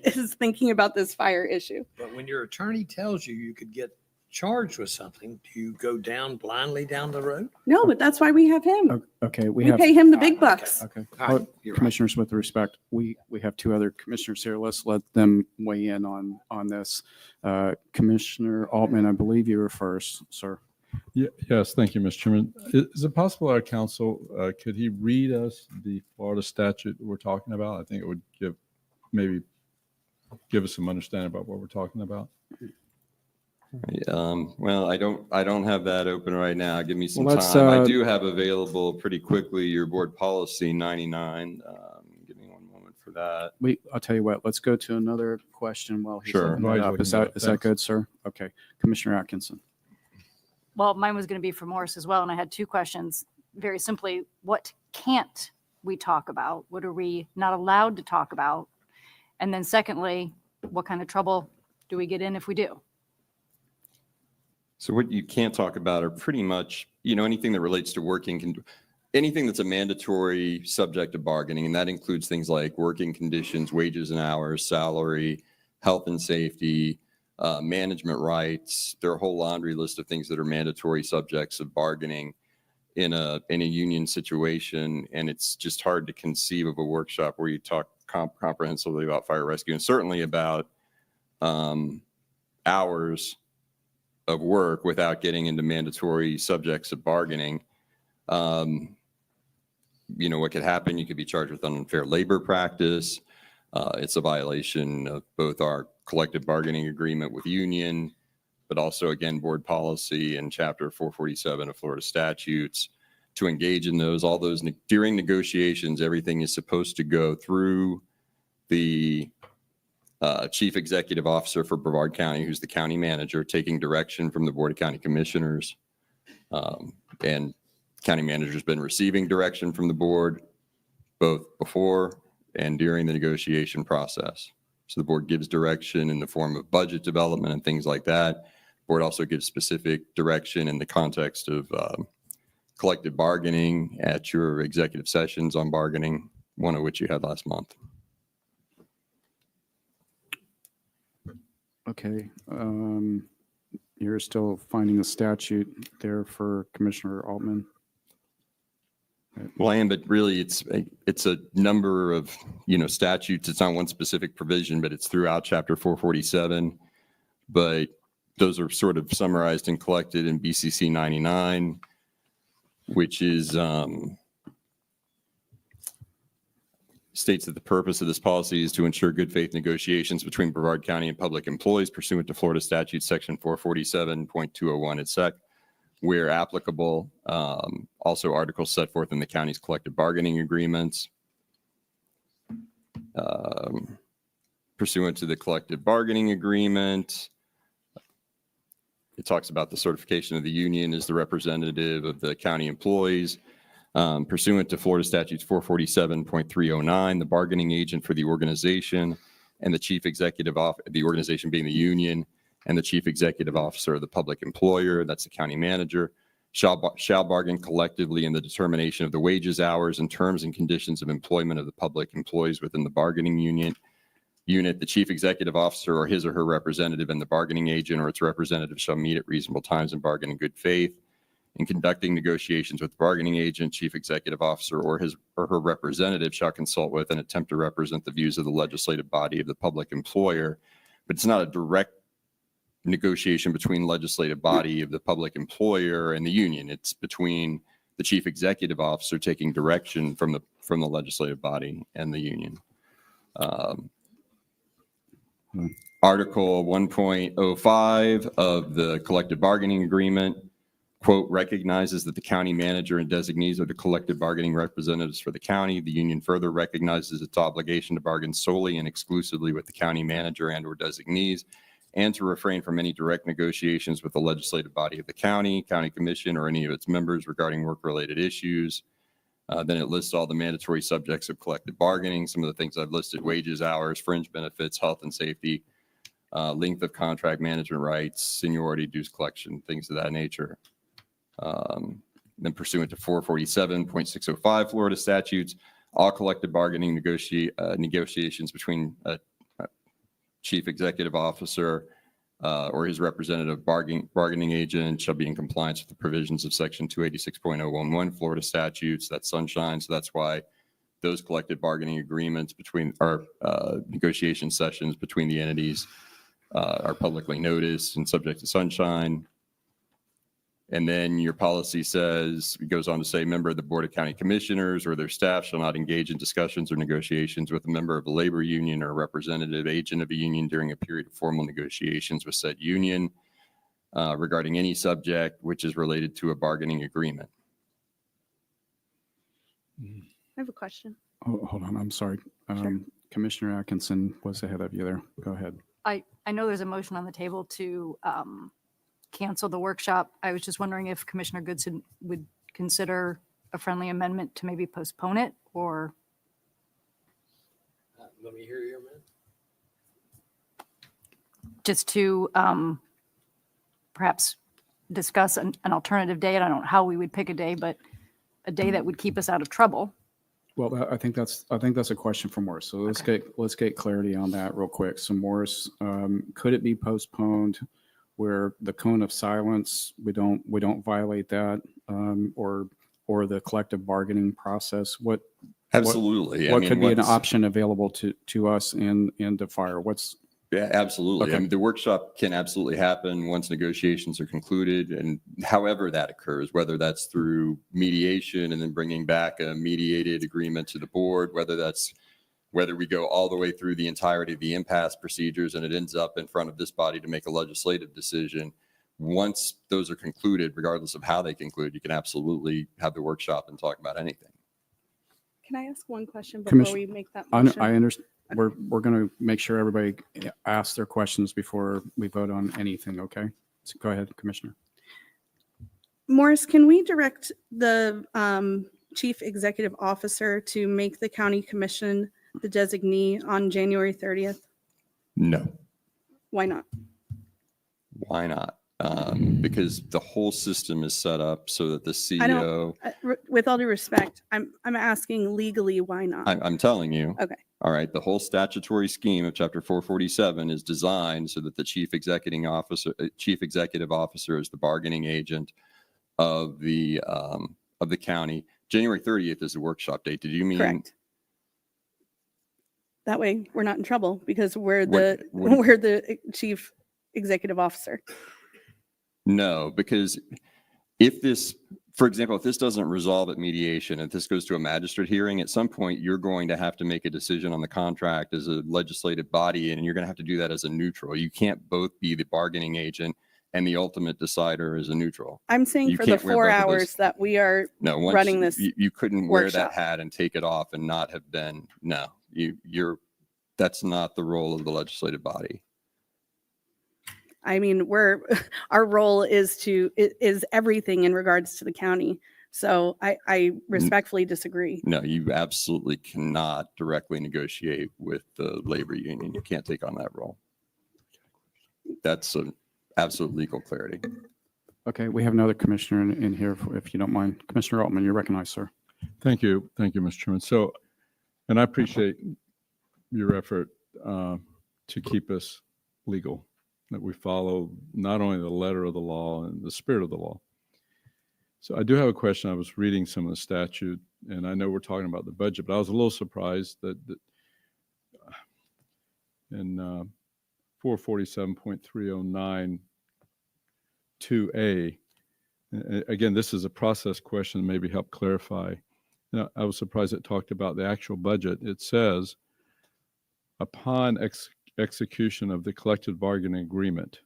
is thinking about this fire issue. But when your attorney tells you you could get charged with something, do you go down blindly down the road? No, but that's why we have him. Okay, We pay him the big bucks. Okay. All right, you're right. Commissioners, with respect, we have two other commissioners here. Let's let them weigh in on this. Commissioner Altman, I believe you were first, sir. Yes, thank you, Mr. Chairman. Is it possible our counsel, could he read us the Florida statute we're talking about? I think it would maybe give us some understanding about what we're talking about. Well, I don't have that open right now. Give me some Well, let's, time. I do have available pretty quickly your board policy 99. Give me one moment for that. I'll tell you what, let's go to another question while he's Sure. looking While that he's up. looking Is it that up, is that thanks. good, sir? Okay. Commissioner Atkinson. Well, mine was going to be for Morris as well, and I had two questions. Very simply, what can't we talk about? What are we not allowed to talk about? And then secondly, what kind of trouble do we get in if we do? So what you can't talk about are pretty much, anything that relates to anything that's a mandatory subject of bargaining, and that includes things like working conditions, wages and hours, salary, health and safety, management rights. There are a whole laundry list of things that are mandatory subjects of bargaining in a union situation, and it's just hard to conceive of a workshop where you talk comprehensively about fire rescue and certainly about hours of work without getting into mandatory subjects of bargaining. What could happen? You could be charged with unfair labor practice. It's a violation of both our collective bargaining agreement with union, but also, again, board policy and Chapter 447 of Florida statutes to engage in all those during negotiations. Everything is supposed to go through the chief executive officer for Brevard County, who's the county manager, taking direction from the Board of County Commissioners. And county manager's been receiving direction from the board both before and during the negotiation process. So the board gives direction in the form of budget development and things like that. Board also gives specific direction in the context of collective bargaining at your executive sessions on bargaining, one of which you had last month. Okay. You're still finding a statute there for Commissioner Altman. Well, I am, but really it's a number of, statutes. It's not one specific provision, but it's throughout Chapter 447. But those are sort of summarized and collected in BCC 99, which is states that the purpose of this policy is to ensure good faith negotiations between Brevard County and public employees pursuant to Florida statute section 447.201 et sec, where applicable. Also articles set forth in the county's collective bargaining agreements. Pursuant to the collective bargaining agreement, it talks about the certification of the union as the representative of the county employees. Pursuant to Florida statutes 447.309, the bargaining agent for the organization and the chief executive the organization being the union, and the chief executive officer of the public employer, that's the county manager, shall bargain collectively in the determination of the wages, hours, and terms and conditions of employment of the public employees within the bargaining unit. The chief executive officer or his or her representative and the bargaining agent or its representative shall meet at reasonable times and bargain in good faith. In conducting negotiations with the bargaining agent, chief executive officer, or his or her representative shall consult with and attempt to represent the views of the legislative body of the public employer. But it's not a direct negotiation between legislative body of the public employer and the union. It's between the chief executive officer taking direction from the legislative body and the union. Article 1.05 of the collective bargaining agreement quote, recognizes that the county manager and designees are the collective bargaining representatives for the county. The union further recognizes its obligation to bargain solely and exclusively with the county manager and or designees, and to refrain from any direct negotiations with the legislative body of the county commission, or any of its members regarding work-related issues. Then it lists all the mandatory subjects of collective bargaining. Some of the things I've listed: wages, hours, fringe benefits, health and safety, length of contract, management rights, seniority, dues collection, things of that nature. Then pursuant to 447.605 Florida statutes, all collective bargaining negotiations between a chief executive officer or his representative bargaining agent shall be in compliance with the provisions of section 286.011 Florida statutes. That's sunshine. So that's why those collective bargaining agreements between our negotiation sessions between the entities are publicly noticed and subject to sunshine. And then your policy says, it goes on to say, member of the Board of County Commissioners or their staff shall not engage in discussions or negotiations with a member of a labor union or a representative agent of a union during a period of formal negotiations with said union regarding any subject which is related to a bargaining agreement. I have a question. Oh, hold on, I'm sorry. Commissioner Atkinson was ahead of you there. Go ahead. I know there's a motion on the table to cancel the workshop. I was just wondering if Commissioner Goodson would consider a friendly amendment to maybe postpone it, or Let me hear your amendment. just to perhaps discuss an alternative day. And I don't know how we would pick a day, but a day that would keep us out of trouble. Well, I think that's a question for Morris. So let's get clarity on that real quick. So Morris, could it be postponed where the cone of silence, we don't violate that, or the collective bargaining process? Absolutely. What could be an option available to us and to fire? Yeah, absolutely. Okay. I mean, the workshop can absolutely happen once negotiations are concluded, and however that occurs, whether that's through mediation and then bringing back a mediated agreement to the board, whether we go all the way through the entirety of the impasse procedures and it ends up in front of this body to make a legislative decision. Once those are concluded, regardless of how they conclude, you can absolutely have the workshop and talk about anything. Can I ask one question before Commission- we make that motion? I understand. We're going to make sure everybody asks their questions before we vote on anything, okay? So go ahead, Commissioner. Morris, can we direct the chief executive officer to make the county commission the designee on January 30th? No. Why not? Why not? Because the whole system is set up so that the I CEO, don't, with all due respect, I'm asking legally why not? I'm telling you. Okay. All right. The whole statutory scheme of Chapter 447 is designed so that the chief executive officer is the bargaining agent of the county. January 30th is the workshop date. Did you mean? Correct. That way we're not in trouble because we're What- the chief executive officer. No, because if this, for example, if this doesn't resolve at mediation, if this goes to a magistrate hearing, at some point you're going to have to make a decision on the contract as a legislative body, and you're going to have to do that as a neutral. You can't both be the bargaining agent and the ultimate decider as a neutral. I'm saying You for the can't wear 4 both of those. hours that we are No, once running this. you couldn't wear that workshop. hat and take it off and not have been. No, you're. That's not the role of the legislative body. I mean, our role is everything in regards to the county. So I respectfully disagree. No, you absolutely cannot directly negotiate with the labor union. You can't take on that role. That's an absolute legal clarity. Okay, we have another commissioner in here, if you don't mind. Commissioner Altman, you're recognized, sir. Thank you. Thank you, Mr. Chairman. So, and I appreciate your effort to keep us legal, that we follow not only the letter of the law and the spirit of the law. So I do have a question. I was reading some of the statute, and I know we're talking about the budget, but I was a little surprised that in 447.309 2A, again, this is a process question, maybe help clarify. Now, I was surprised it talked about the actual budget. It says, upon execution of the collective bargaining agreement,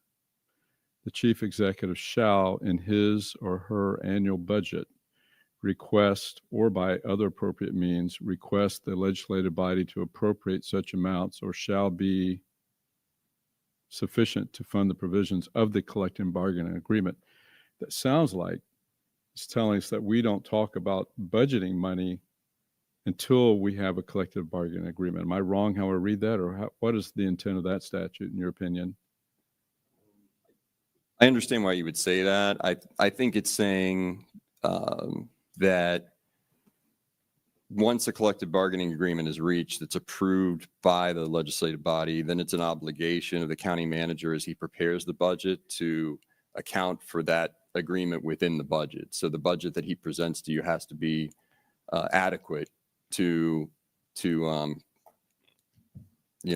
the chief executive shall, in his or her annual budget, request or by other appropriate means, request the legislative body to appropriate such amounts or shall be sufficient to fund the provisions of the collective bargaining agreement. That sounds like it's telling us that we don't talk about budgeting money until we have a collective bargaining agreement. Am I wrong how I read that, or what is the intent of that statute in your opinion? I understand why you would say that. I think it's saying that once a collective bargaining agreement is reached that's approved by the legislative body, then it's an obligation of the county manager as he prepares the budget to account for that agreement within the budget. So the budget that he presents to you has to be adequate to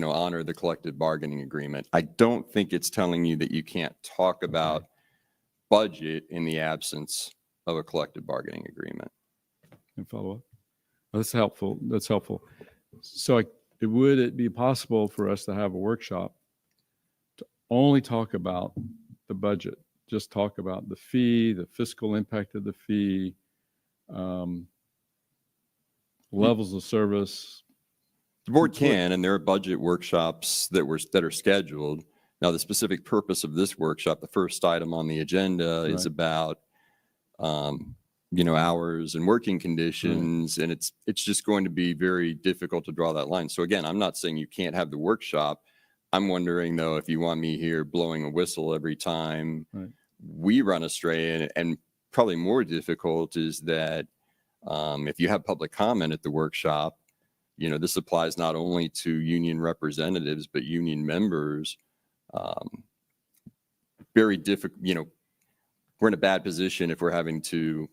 honor the collective bargaining agreement. I don't think it's telling you that you can't talk about budget in the absence of a collective bargaining agreement. And follow up. That's helpful. That's helpful. So would it be possible for us to have a workshop to only talk about the budget, just talk about the fee, the fiscal impact of the fee, levels of service? The board can, and there are budget workshops that are scheduled. Now, the specific purpose of this workshop, the first item on the agenda is about hours and working conditions, and it's just going to be very difficult to draw that line. So again, I'm not saying you can't have the workshop. I'm wondering though, if you want me here blowing a whistle every time we run astray, and probably more difficult is that if you have public comment at the workshop, this applies not only to union representatives, but union members. Very difficult, we're in a bad position if we're having to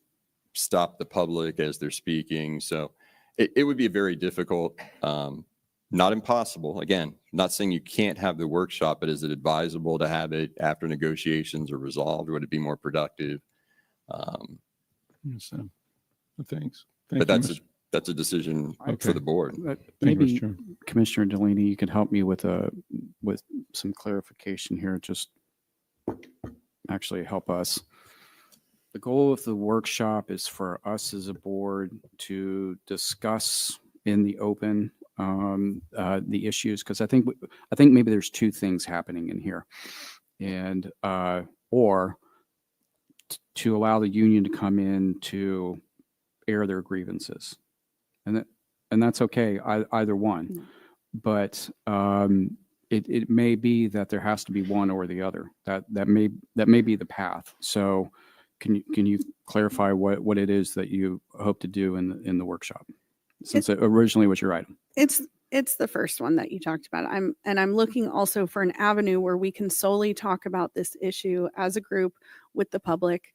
stop the public as they're speaking. So it would be very difficult, not impossible. Again, not saying you can't have the workshop, but is it advisable to have it after negotiations are resolved? Would it be more productive? Thanks. But that's a decision for the board. Maybe Commissioner Delaney, you could help me with some clarification here. Just actually help us. The goal of the workshop is for us as a board to discuss in the open the issues, because I think maybe there's two things happening in here, and or to allow the union to come in to air their grievances, and that's okay, either one. But it may be that there has to be one or the other. That may be the path. So can you clarify what it is that you hope to do in the workshop, since it originally was your item? It's the first one that you talked about. I'm looking also for an avenue where we can solely talk about this issue as a group with the public,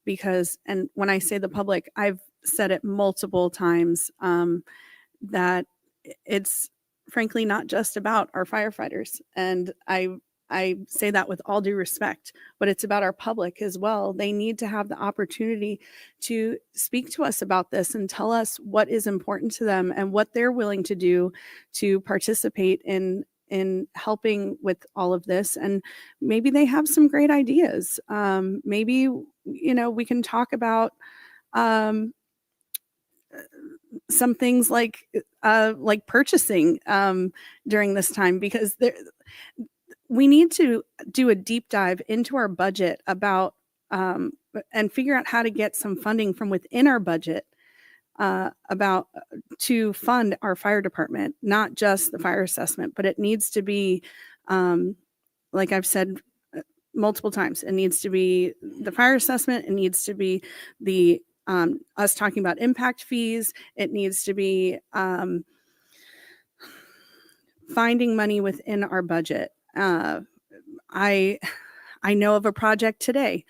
because, and when I say the public, I've said it multiple times, that it's frankly not just about our firefighters, and I say that with all due respect, but it's about our public as well. They need to have the opportunity to speak to us about this and tell us what is important to them and what they're willing to do to participate in helping with all of this. And maybe they have some great ideas. Maybe, we can talk about some things like purchasing during this time, because we need to do a deep dive into our budget about and figure out how to get some funding from within our budget to fund our fire department, not just the fire assessment, but it needs to be, like I've said multiple times, it needs to be the fire assessment. It needs to be the us talking about impact fees. It needs to be finding money within our budget. I know of a project today,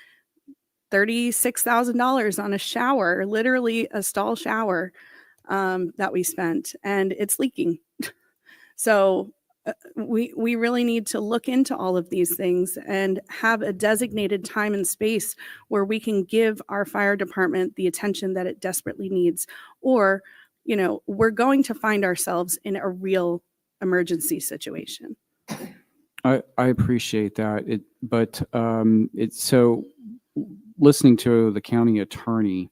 $36,000 on a shower, literally a stall shower, that we spent, and it's leaking. So we really need to look into all of these things and have a designated time and space where we can give our fire department the attention that it desperately needs. Or, we're going to find ourselves in a real emergency situation. I appreciate that. it's so listening to the county attorney,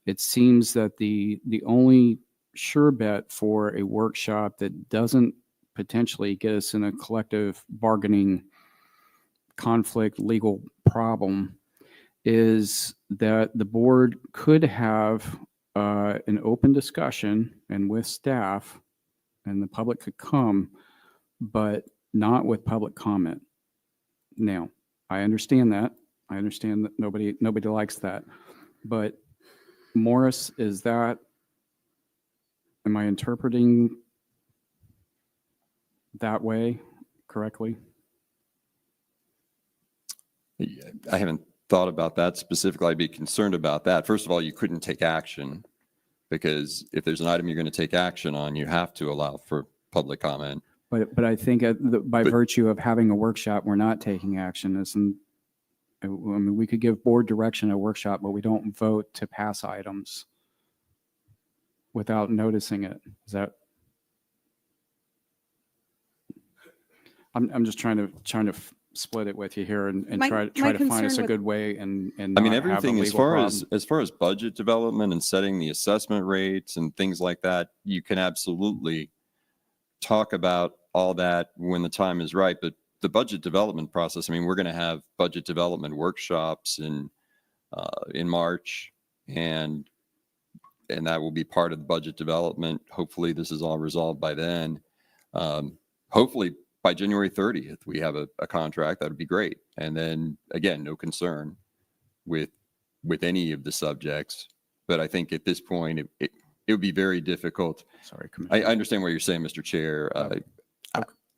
it seems that the only sure bet for a workshop that doesn't potentially get us in a collective bargaining conflict legal problem is that the board could have an open discussion and with staff and the public could come, but not with public comment. Now, I understand that. I understand that nobody likes that. But Morris, am I interpreting that way correctly? I haven't thought about that specifically. I'd be concerned about that. First of all, you couldn't take action because if there's an item you're going to take action on, you have to allow for public comment. But I think by virtue of having a workshop, we're not taking action. I mean, we could give board direction at a workshop, but we don't vote to pass items without noticing it. Is that? I'm just trying to split it with you here and try to find us a good way and I mean, not have a everything as legal far problem. as far as budget development and setting the assessment rates and things like that, you can absolutely talk about all that when the time is right. But the budget development process, I mean, we're going to have budget development workshops in March, and that will be part of the budget development. Hopefully this is all resolved by then. Hopefully by January 30th, we have a contract. That would be great. And then again, no concern with any of the subjects. But I think at this point, it would be very difficult. Sorry, Commissioner. I understand what you're saying, Mr. Chair.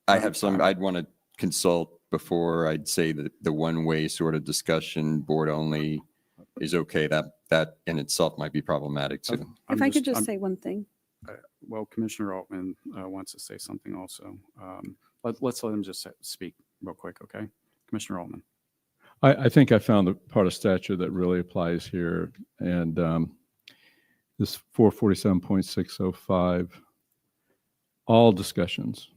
I have some, I'd want to consult before I'd say that the one-way sort of discussion, board only, is okay. That in itself might be problematic too. If I could just say one thing. Well, Commissioner Altman wants to say something also. Let's let him just speak real quick, okay? Commissioner Altman. I think I found the part of statute that really applies here. And this 447.605, all discussions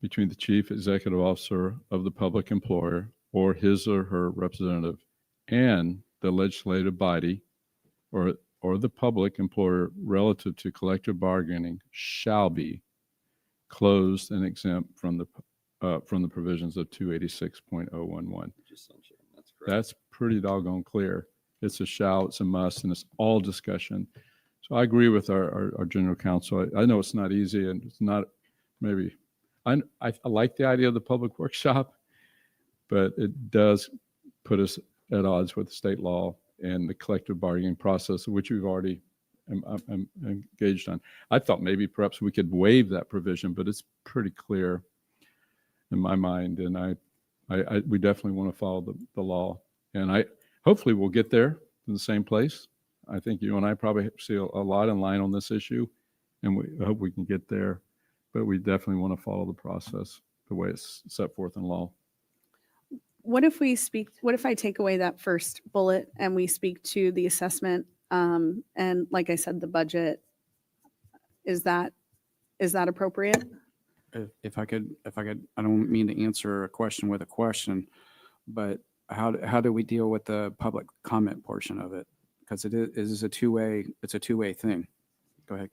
between the chief executive officer of the public employer or his or her representative and the legislative body or the public employer relative to collective bargaining shall be closed and exempt from the provisions of 286.011. That's pretty doggone clear. It's a shall, it's a must, and it's all discussion. So I agree with our general counsel. I know it's not easy, and it's not maybe. I like the idea of the public workshop, but it does put us at odds with state law and the collective bargaining process, which we've already engaged on. I thought maybe perhaps we could waive that provision, but it's pretty clear in my mind, and we definitely want to follow the law. And hopefully we'll get there in the same place. I think you and I probably see a lot in line on this issue, and I hope we can get there. But we definitely want to follow the process the way it's set forth in law. What if I take away that first bullet and we speak to the assessment, and like I said, the budget? Is that appropriate? If I could, I don't mean to answer a question with a question, but how do we deal with the public comment portion of it? Because it is a two-way thing. Go ahead.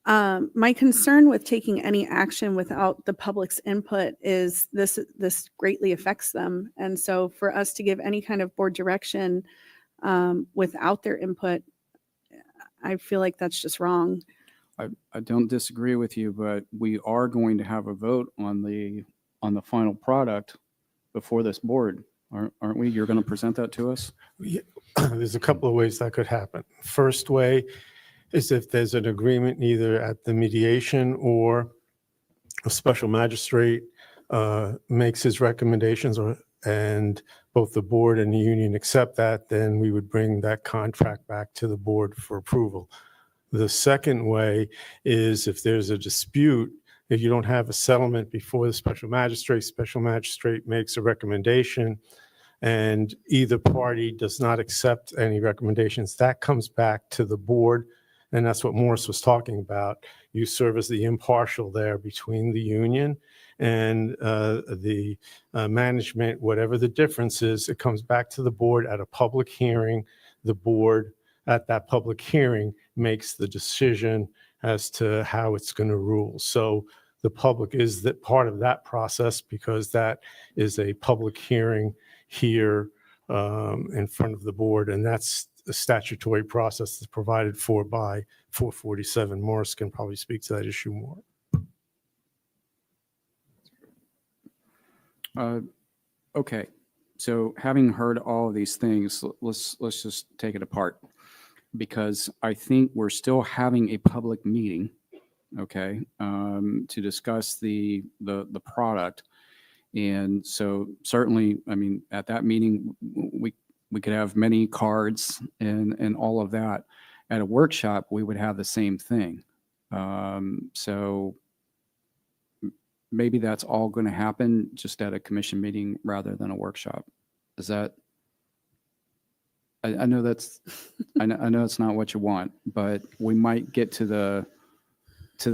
My concern with taking any action without the public's input is this greatly affects them. And so for us to give any kind of board direction without their input, I feel like that's just wrong. I don't disagree with you, but we are going to have a vote on the final product before this board, aren't we? You're going to present that to us? Yeah, there's a couple of ways that could happen. First way is if there's an agreement either at the mediation or a special magistrate makes his recommendations, and both the board and the union accept that, then we would bring that contract back to the board for approval. The second way is if there's a dispute, if you don't have a settlement before the special magistrate makes a recommendation and either party does not accept any recommendations, that comes back to the board, And that's what Morris was talking about. You serve as the impartial there between the union and the management. Whatever the difference is, it comes back to the board at a public hearing. The board at that public hearing makes the decision as to how it's going to rule. So the public is that part of that process, because that is a public hearing here in front of the board, and that's a statutory process that's provided for by 447. Morris can probably speak to that issue more. Okay, so having heard all of these things, let's just take it apart, because I think we're still having a public meeting, okay, to discuss the product. And so certainly, I mean, at that meeting, we could have many cards and all of that. At a workshop, we would have the same thing. So maybe that's all going to happen just at a commission meeting rather than a workshop. Is that? I know that's I know it's not what you want, but we might get to the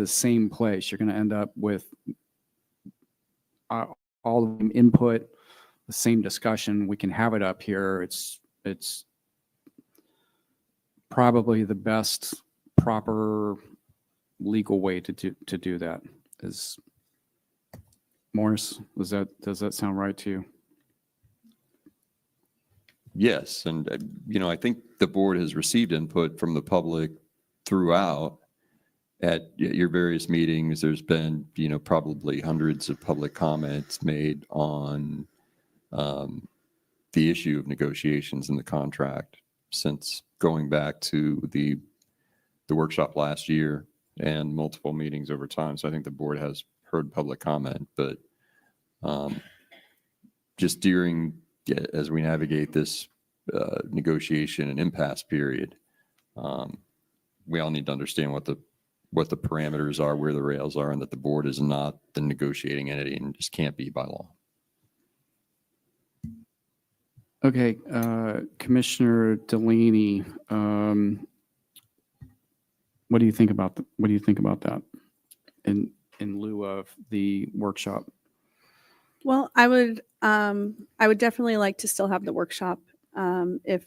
same place. You're going to end up with all of them input, the same discussion. We can have it up here. It's probably the best proper legal way to do that. Is Morris, does that sound right to you? Yes, and I think the board has received input from the public throughout. At your various meetings, there's been, probably hundreds of public comments made on the issue of negotiations in the contract since going back to the workshop last year and multiple meetings over time. So I think the board has heard public comment, but just as we navigate this negotiation and impasse period, we all need to understand what the parameters are, where the rails are, and that the board is not the negotiating entity and just can't be by law. Okay, Commissioner Delaney, what do you think about that in lieu of the workshop? Well, I would definitely like to still have the workshop if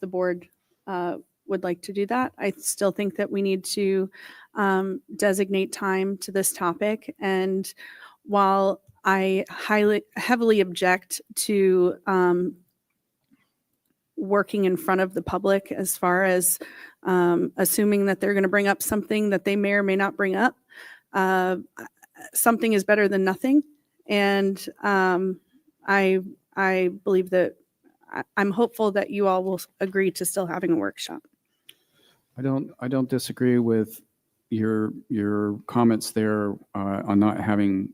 the board would like to do that. I still think that we need to designate time to this topic. And while I heavily object to working in front of the public as far as assuming that they're going to bring up something that they may or may not bring up, something is better than nothing. And I believe that I'm hopeful that you all will agree to still having a workshop. I don't disagree with your comments there on not having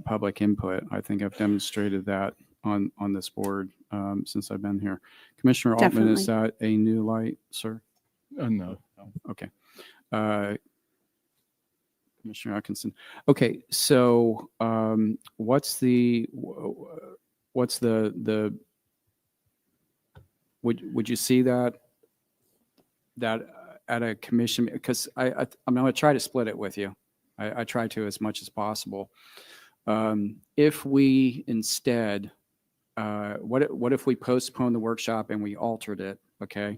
public input. I think I've demonstrated that on this board since I've been here. Commissioner Altman, is that a new light, sir? No. Okay. Commissioner Atkinson. Okay, so would you see that at a commission? Because I'm going to try to split it with you. I try to as much as possible. If we instead, what if we postponed the workshop and we altered it? Okay.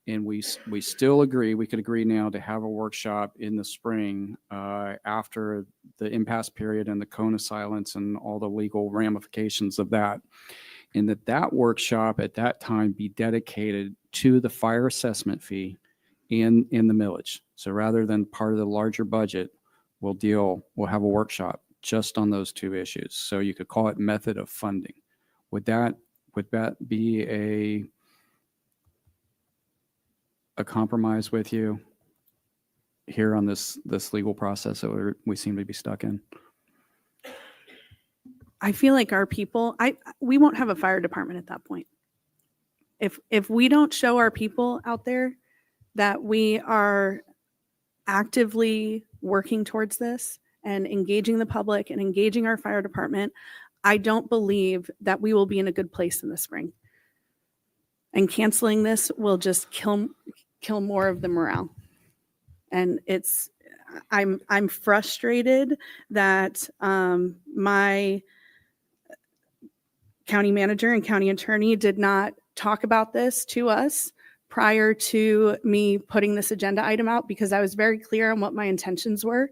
And we still agree, we could agree now to have a workshop in the spring after the impasse period and the cone of silence and all the legal ramifications of that. And that workshop at that time be dedicated to the fire assessment fee in the millage. So rather than part of the larger budget, we'll have a workshop just on those two issues. So you could call it method of funding. Would that be a compromise with you here on this legal process that we seem to be stuck in? I feel like our people, we won't have a fire department at that point. If we don't show our people out there that we are actively working towards this and engaging the public and engaging our fire department, I don't believe that we will be in a good place in the spring. And canceling this will just kill more of the morale. And I'm frustrated that my county manager and county attorney did not talk about this to us prior to me putting this agenda item out, because I was very clear on what my intentions were.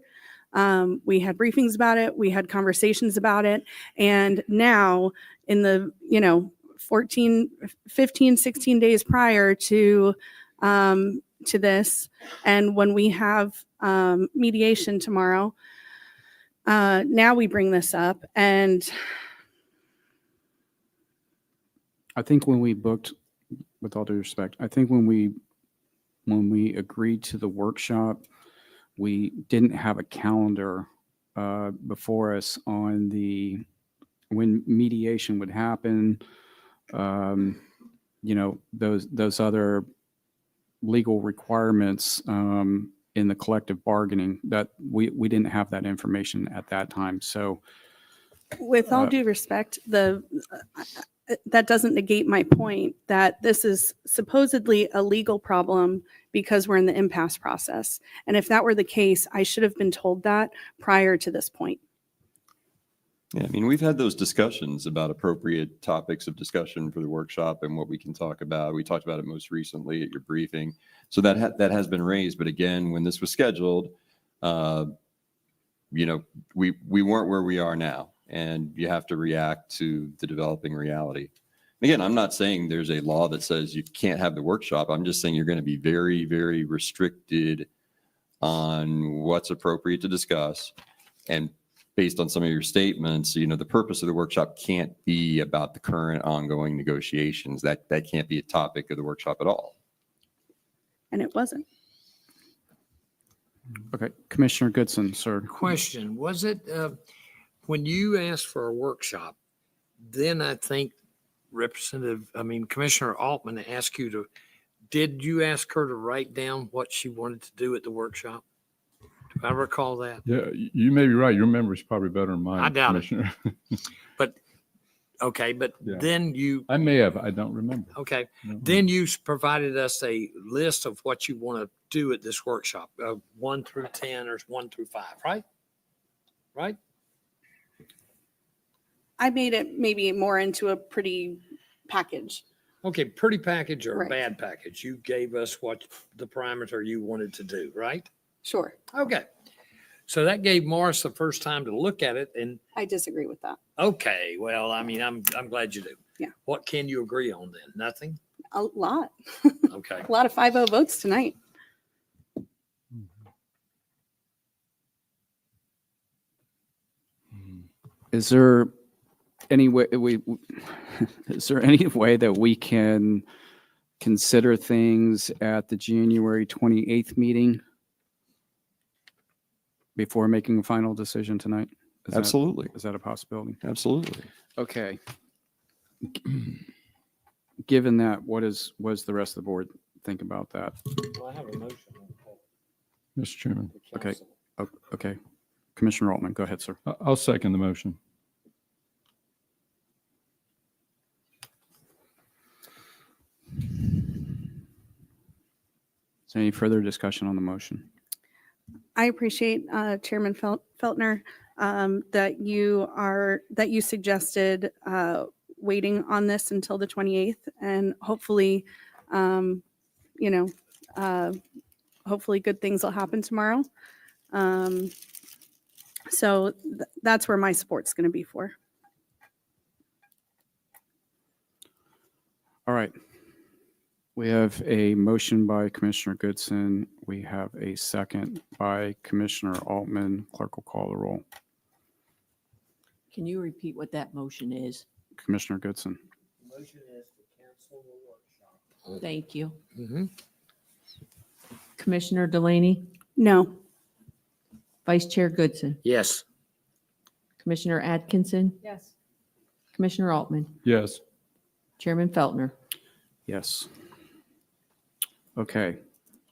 We had briefings about it, we had conversations about it, and now in the 15, 16 days prior to this, and when we have mediation tomorrow, now we bring this up. And I think when we booked, with all due respect, I think when we agreed to the workshop, we didn't have a calendar before us on when mediation would happen. Those other legal requirements in the collective bargaining, that we didn't have that information at that time. So with all due respect, that doesn't negate my point that this is supposedly a legal problem because we're in the impasse process. And if that were the case, I should have been told that prior to this point. Yeah, I mean, we've had those discussions about appropriate topics of discussion for the workshop and what we can talk about. We talked about it most recently at your briefing. So that has been raised. But again, when this was scheduled, we weren't where we are now. And you have to react to the developing reality. Again, I'm not saying there's a law that says you can't have the workshop. I'm just saying you're going to be very, very restricted on what's appropriate to discuss. And based on some of your statements, the purpose of the workshop can't be about the current ongoing negotiations. That can't be a topic of the workshop at all. And it wasn't. Okay, Commissioner Goodson, sir. Question, was it, when you asked for a workshop, then I think Commissioner Altman asked did you ask her to write down what she wanted to do at the workshop? Do I recall that? Yeah, you may be right. Your memory's probably better than mine. I doubt Commissioner. But Yeah. then I may have. I don't remember. okay. Then you provided us a list of what you want to do at this workshop, 1 through 10 or 1 through 5, right? Right? I made it maybe more into a pretty package. Okay, pretty package or Right. bad package. You gave us what the parameter you wanted to do, right? Sure. Okay. So that gave Morris the first time to look at it, and I disagree with that. okay, well, I'm glad you do. Yeah. What can you agree on then? Nothing? A lot. Okay. A lot of 5-0 votes tonight. Is there any way is there any way that we can consider things at the January 28th meeting before making a final decision tonight? Absolutely. Is that a possibility? Absolutely. Okay. Given that, what does the rest of the board think about that? Well, I have a motion. Mr. Chairman, Okay. Okay. Commissioner Altman, go ahead, sir. I'll second the motion. Is there any further discussion on the motion? I appreciate Chairman Feltner that you suggested waiting on this until the 28th, and hopefully, hopefully good things will happen tomorrow. So that's where my support's going to be for. All right. We have a motion by Commissioner Goodson. We have a second by Commissioner Altman. Clerk will call the roll. Can you repeat what that motion is? Commissioner Goodson. Motion is to cancel the workshop. Thank you. Mm-hmm. Commissioner Delaney, No. Vice Chair Goodson, Yes. Commissioner Atkinson, Yes. Commissioner Altman, Yes. Chairman Feltner. Yes. Okay.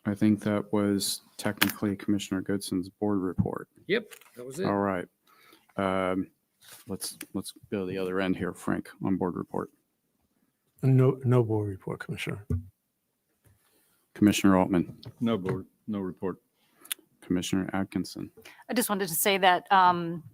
I think that was technically Commissioner Goodson's board report. Yep, that was it. All right. Let's go to the other end here, Frank, on board report. No board report, Commissioner. Commissioner Altman. No report. Commissioner Atkinson. I just wanted to say that,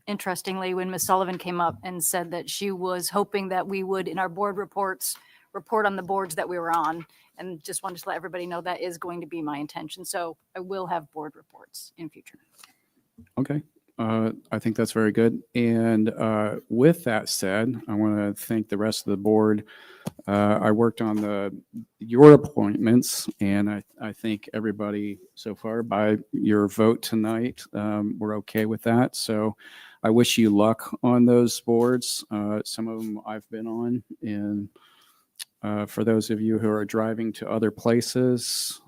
interestingly, when Ms. Sullivan came up and said that she was hoping that we would, in our board reports, report on the boards that we were on, and just wanted to let everybody know that is going to be my intention. So I will have board reports in future. Okay. I think that's very good. And with that said, I want to thank the rest of the board. I worked on your appointments, and I think everybody so far, by your vote tonight, we're okay with that. So I wish you luck on those boards. Some of them I've been on, and for those of you who are driving to other places,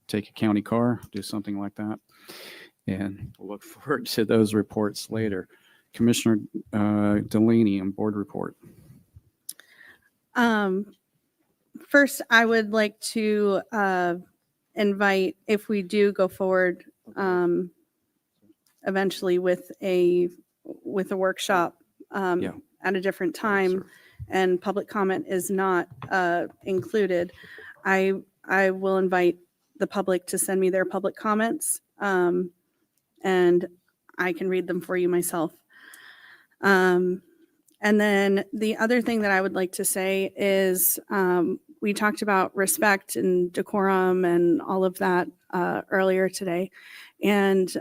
take a county car, do something like that. And we'll look forward to those reports later. Commissioner Delaney on board report. First, I would like to invite, if we do go forward eventually with a workshop Yeah. at a different time, and public comment is not included, I will invite the public to send me their public comments, and I can read them for you myself. And then the other thing that I would like to say is we talked about respect and decorum and all of that earlier today. And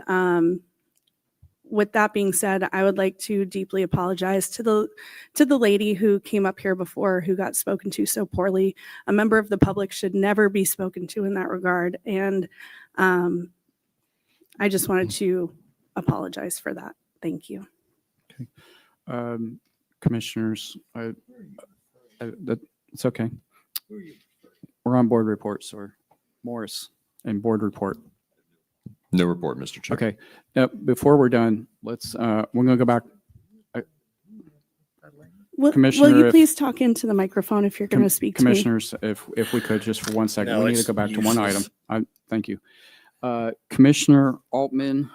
with that being said, I would like to deeply apologize to the lady who came up here before, who got spoken to so poorly. A member of the public should never be spoken to in that regard. And I just wanted to apologize for that. Thank you. Commissioners, it's okay. We're on board reports, or Morris and board report. No report, Mr. Chair. Okay. Now, before we're done, we're going to go back. Will Commissioner, you if- please talk into the microphone if you're going to speak to me? Commissioners, if we could, just for 1 second, No, we need to it's go back to one useless. item. Thank you. Commissioner Altman,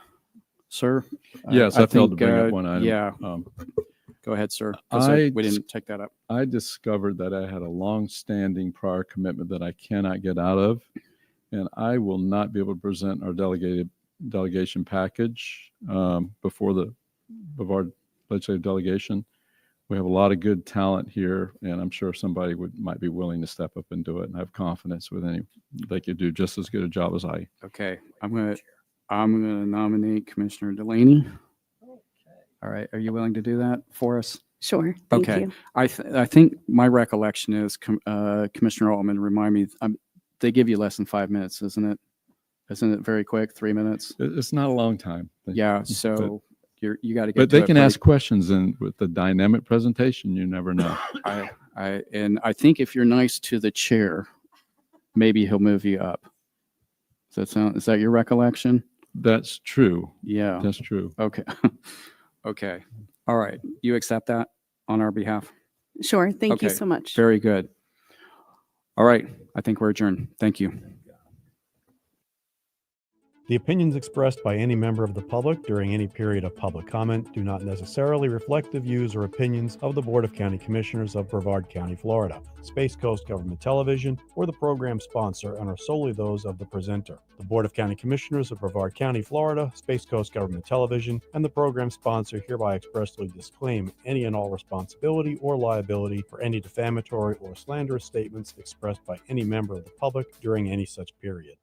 sir? Yes, I failed to bring up one item. Yeah, Um, go ahead, sir. 'cause we didn't take that up. I discovered that I had a long-standing prior commitment that I cannot get out of, and I will not be able to present our delegation package before the Brevard legislative delegation. We have a lot of good talent here, and I'm sure somebody might be willing to step up and do it. And I have confidence they could do just as good a job as I. Okay, I'm gonna nominate Commissioner Delaney. All right, are you willing to do that for us? Sure. Thank Okay. you. I think my recollection is Commissioner Altman, remind me, they give you less than 5 minutes, isn't it? Isn't it very quick, 3 minutes? It's not a long time. Yeah, so you got to get. But to they it can pretty- ask questions, and with the dynamic presentation, you never know. I think if you're nice to the chair, maybe he'll move you up. Is that your recollection? That's true. Yeah. That's true. Okay. Okay. All right. You accept that on our behalf? Sure. Thank you Okay, so much. Very good. All right. I think we're adjourned. Thank you. The opinions expressed by any member of the public during any period of public comment do not necessarily reflect the views or opinions of the Board of County Commissioners of Brevard County, Florida, Space Coast Government Television, or the program sponsor, and are solely those of the presenter. The Board of County Commissioners of Brevard County, Florida, Space Coast Government Television, and the program sponsor hereby expressly disclaim any and all responsibility or liability for any defamatory or slanderous statements expressed by any member of the public during any such period.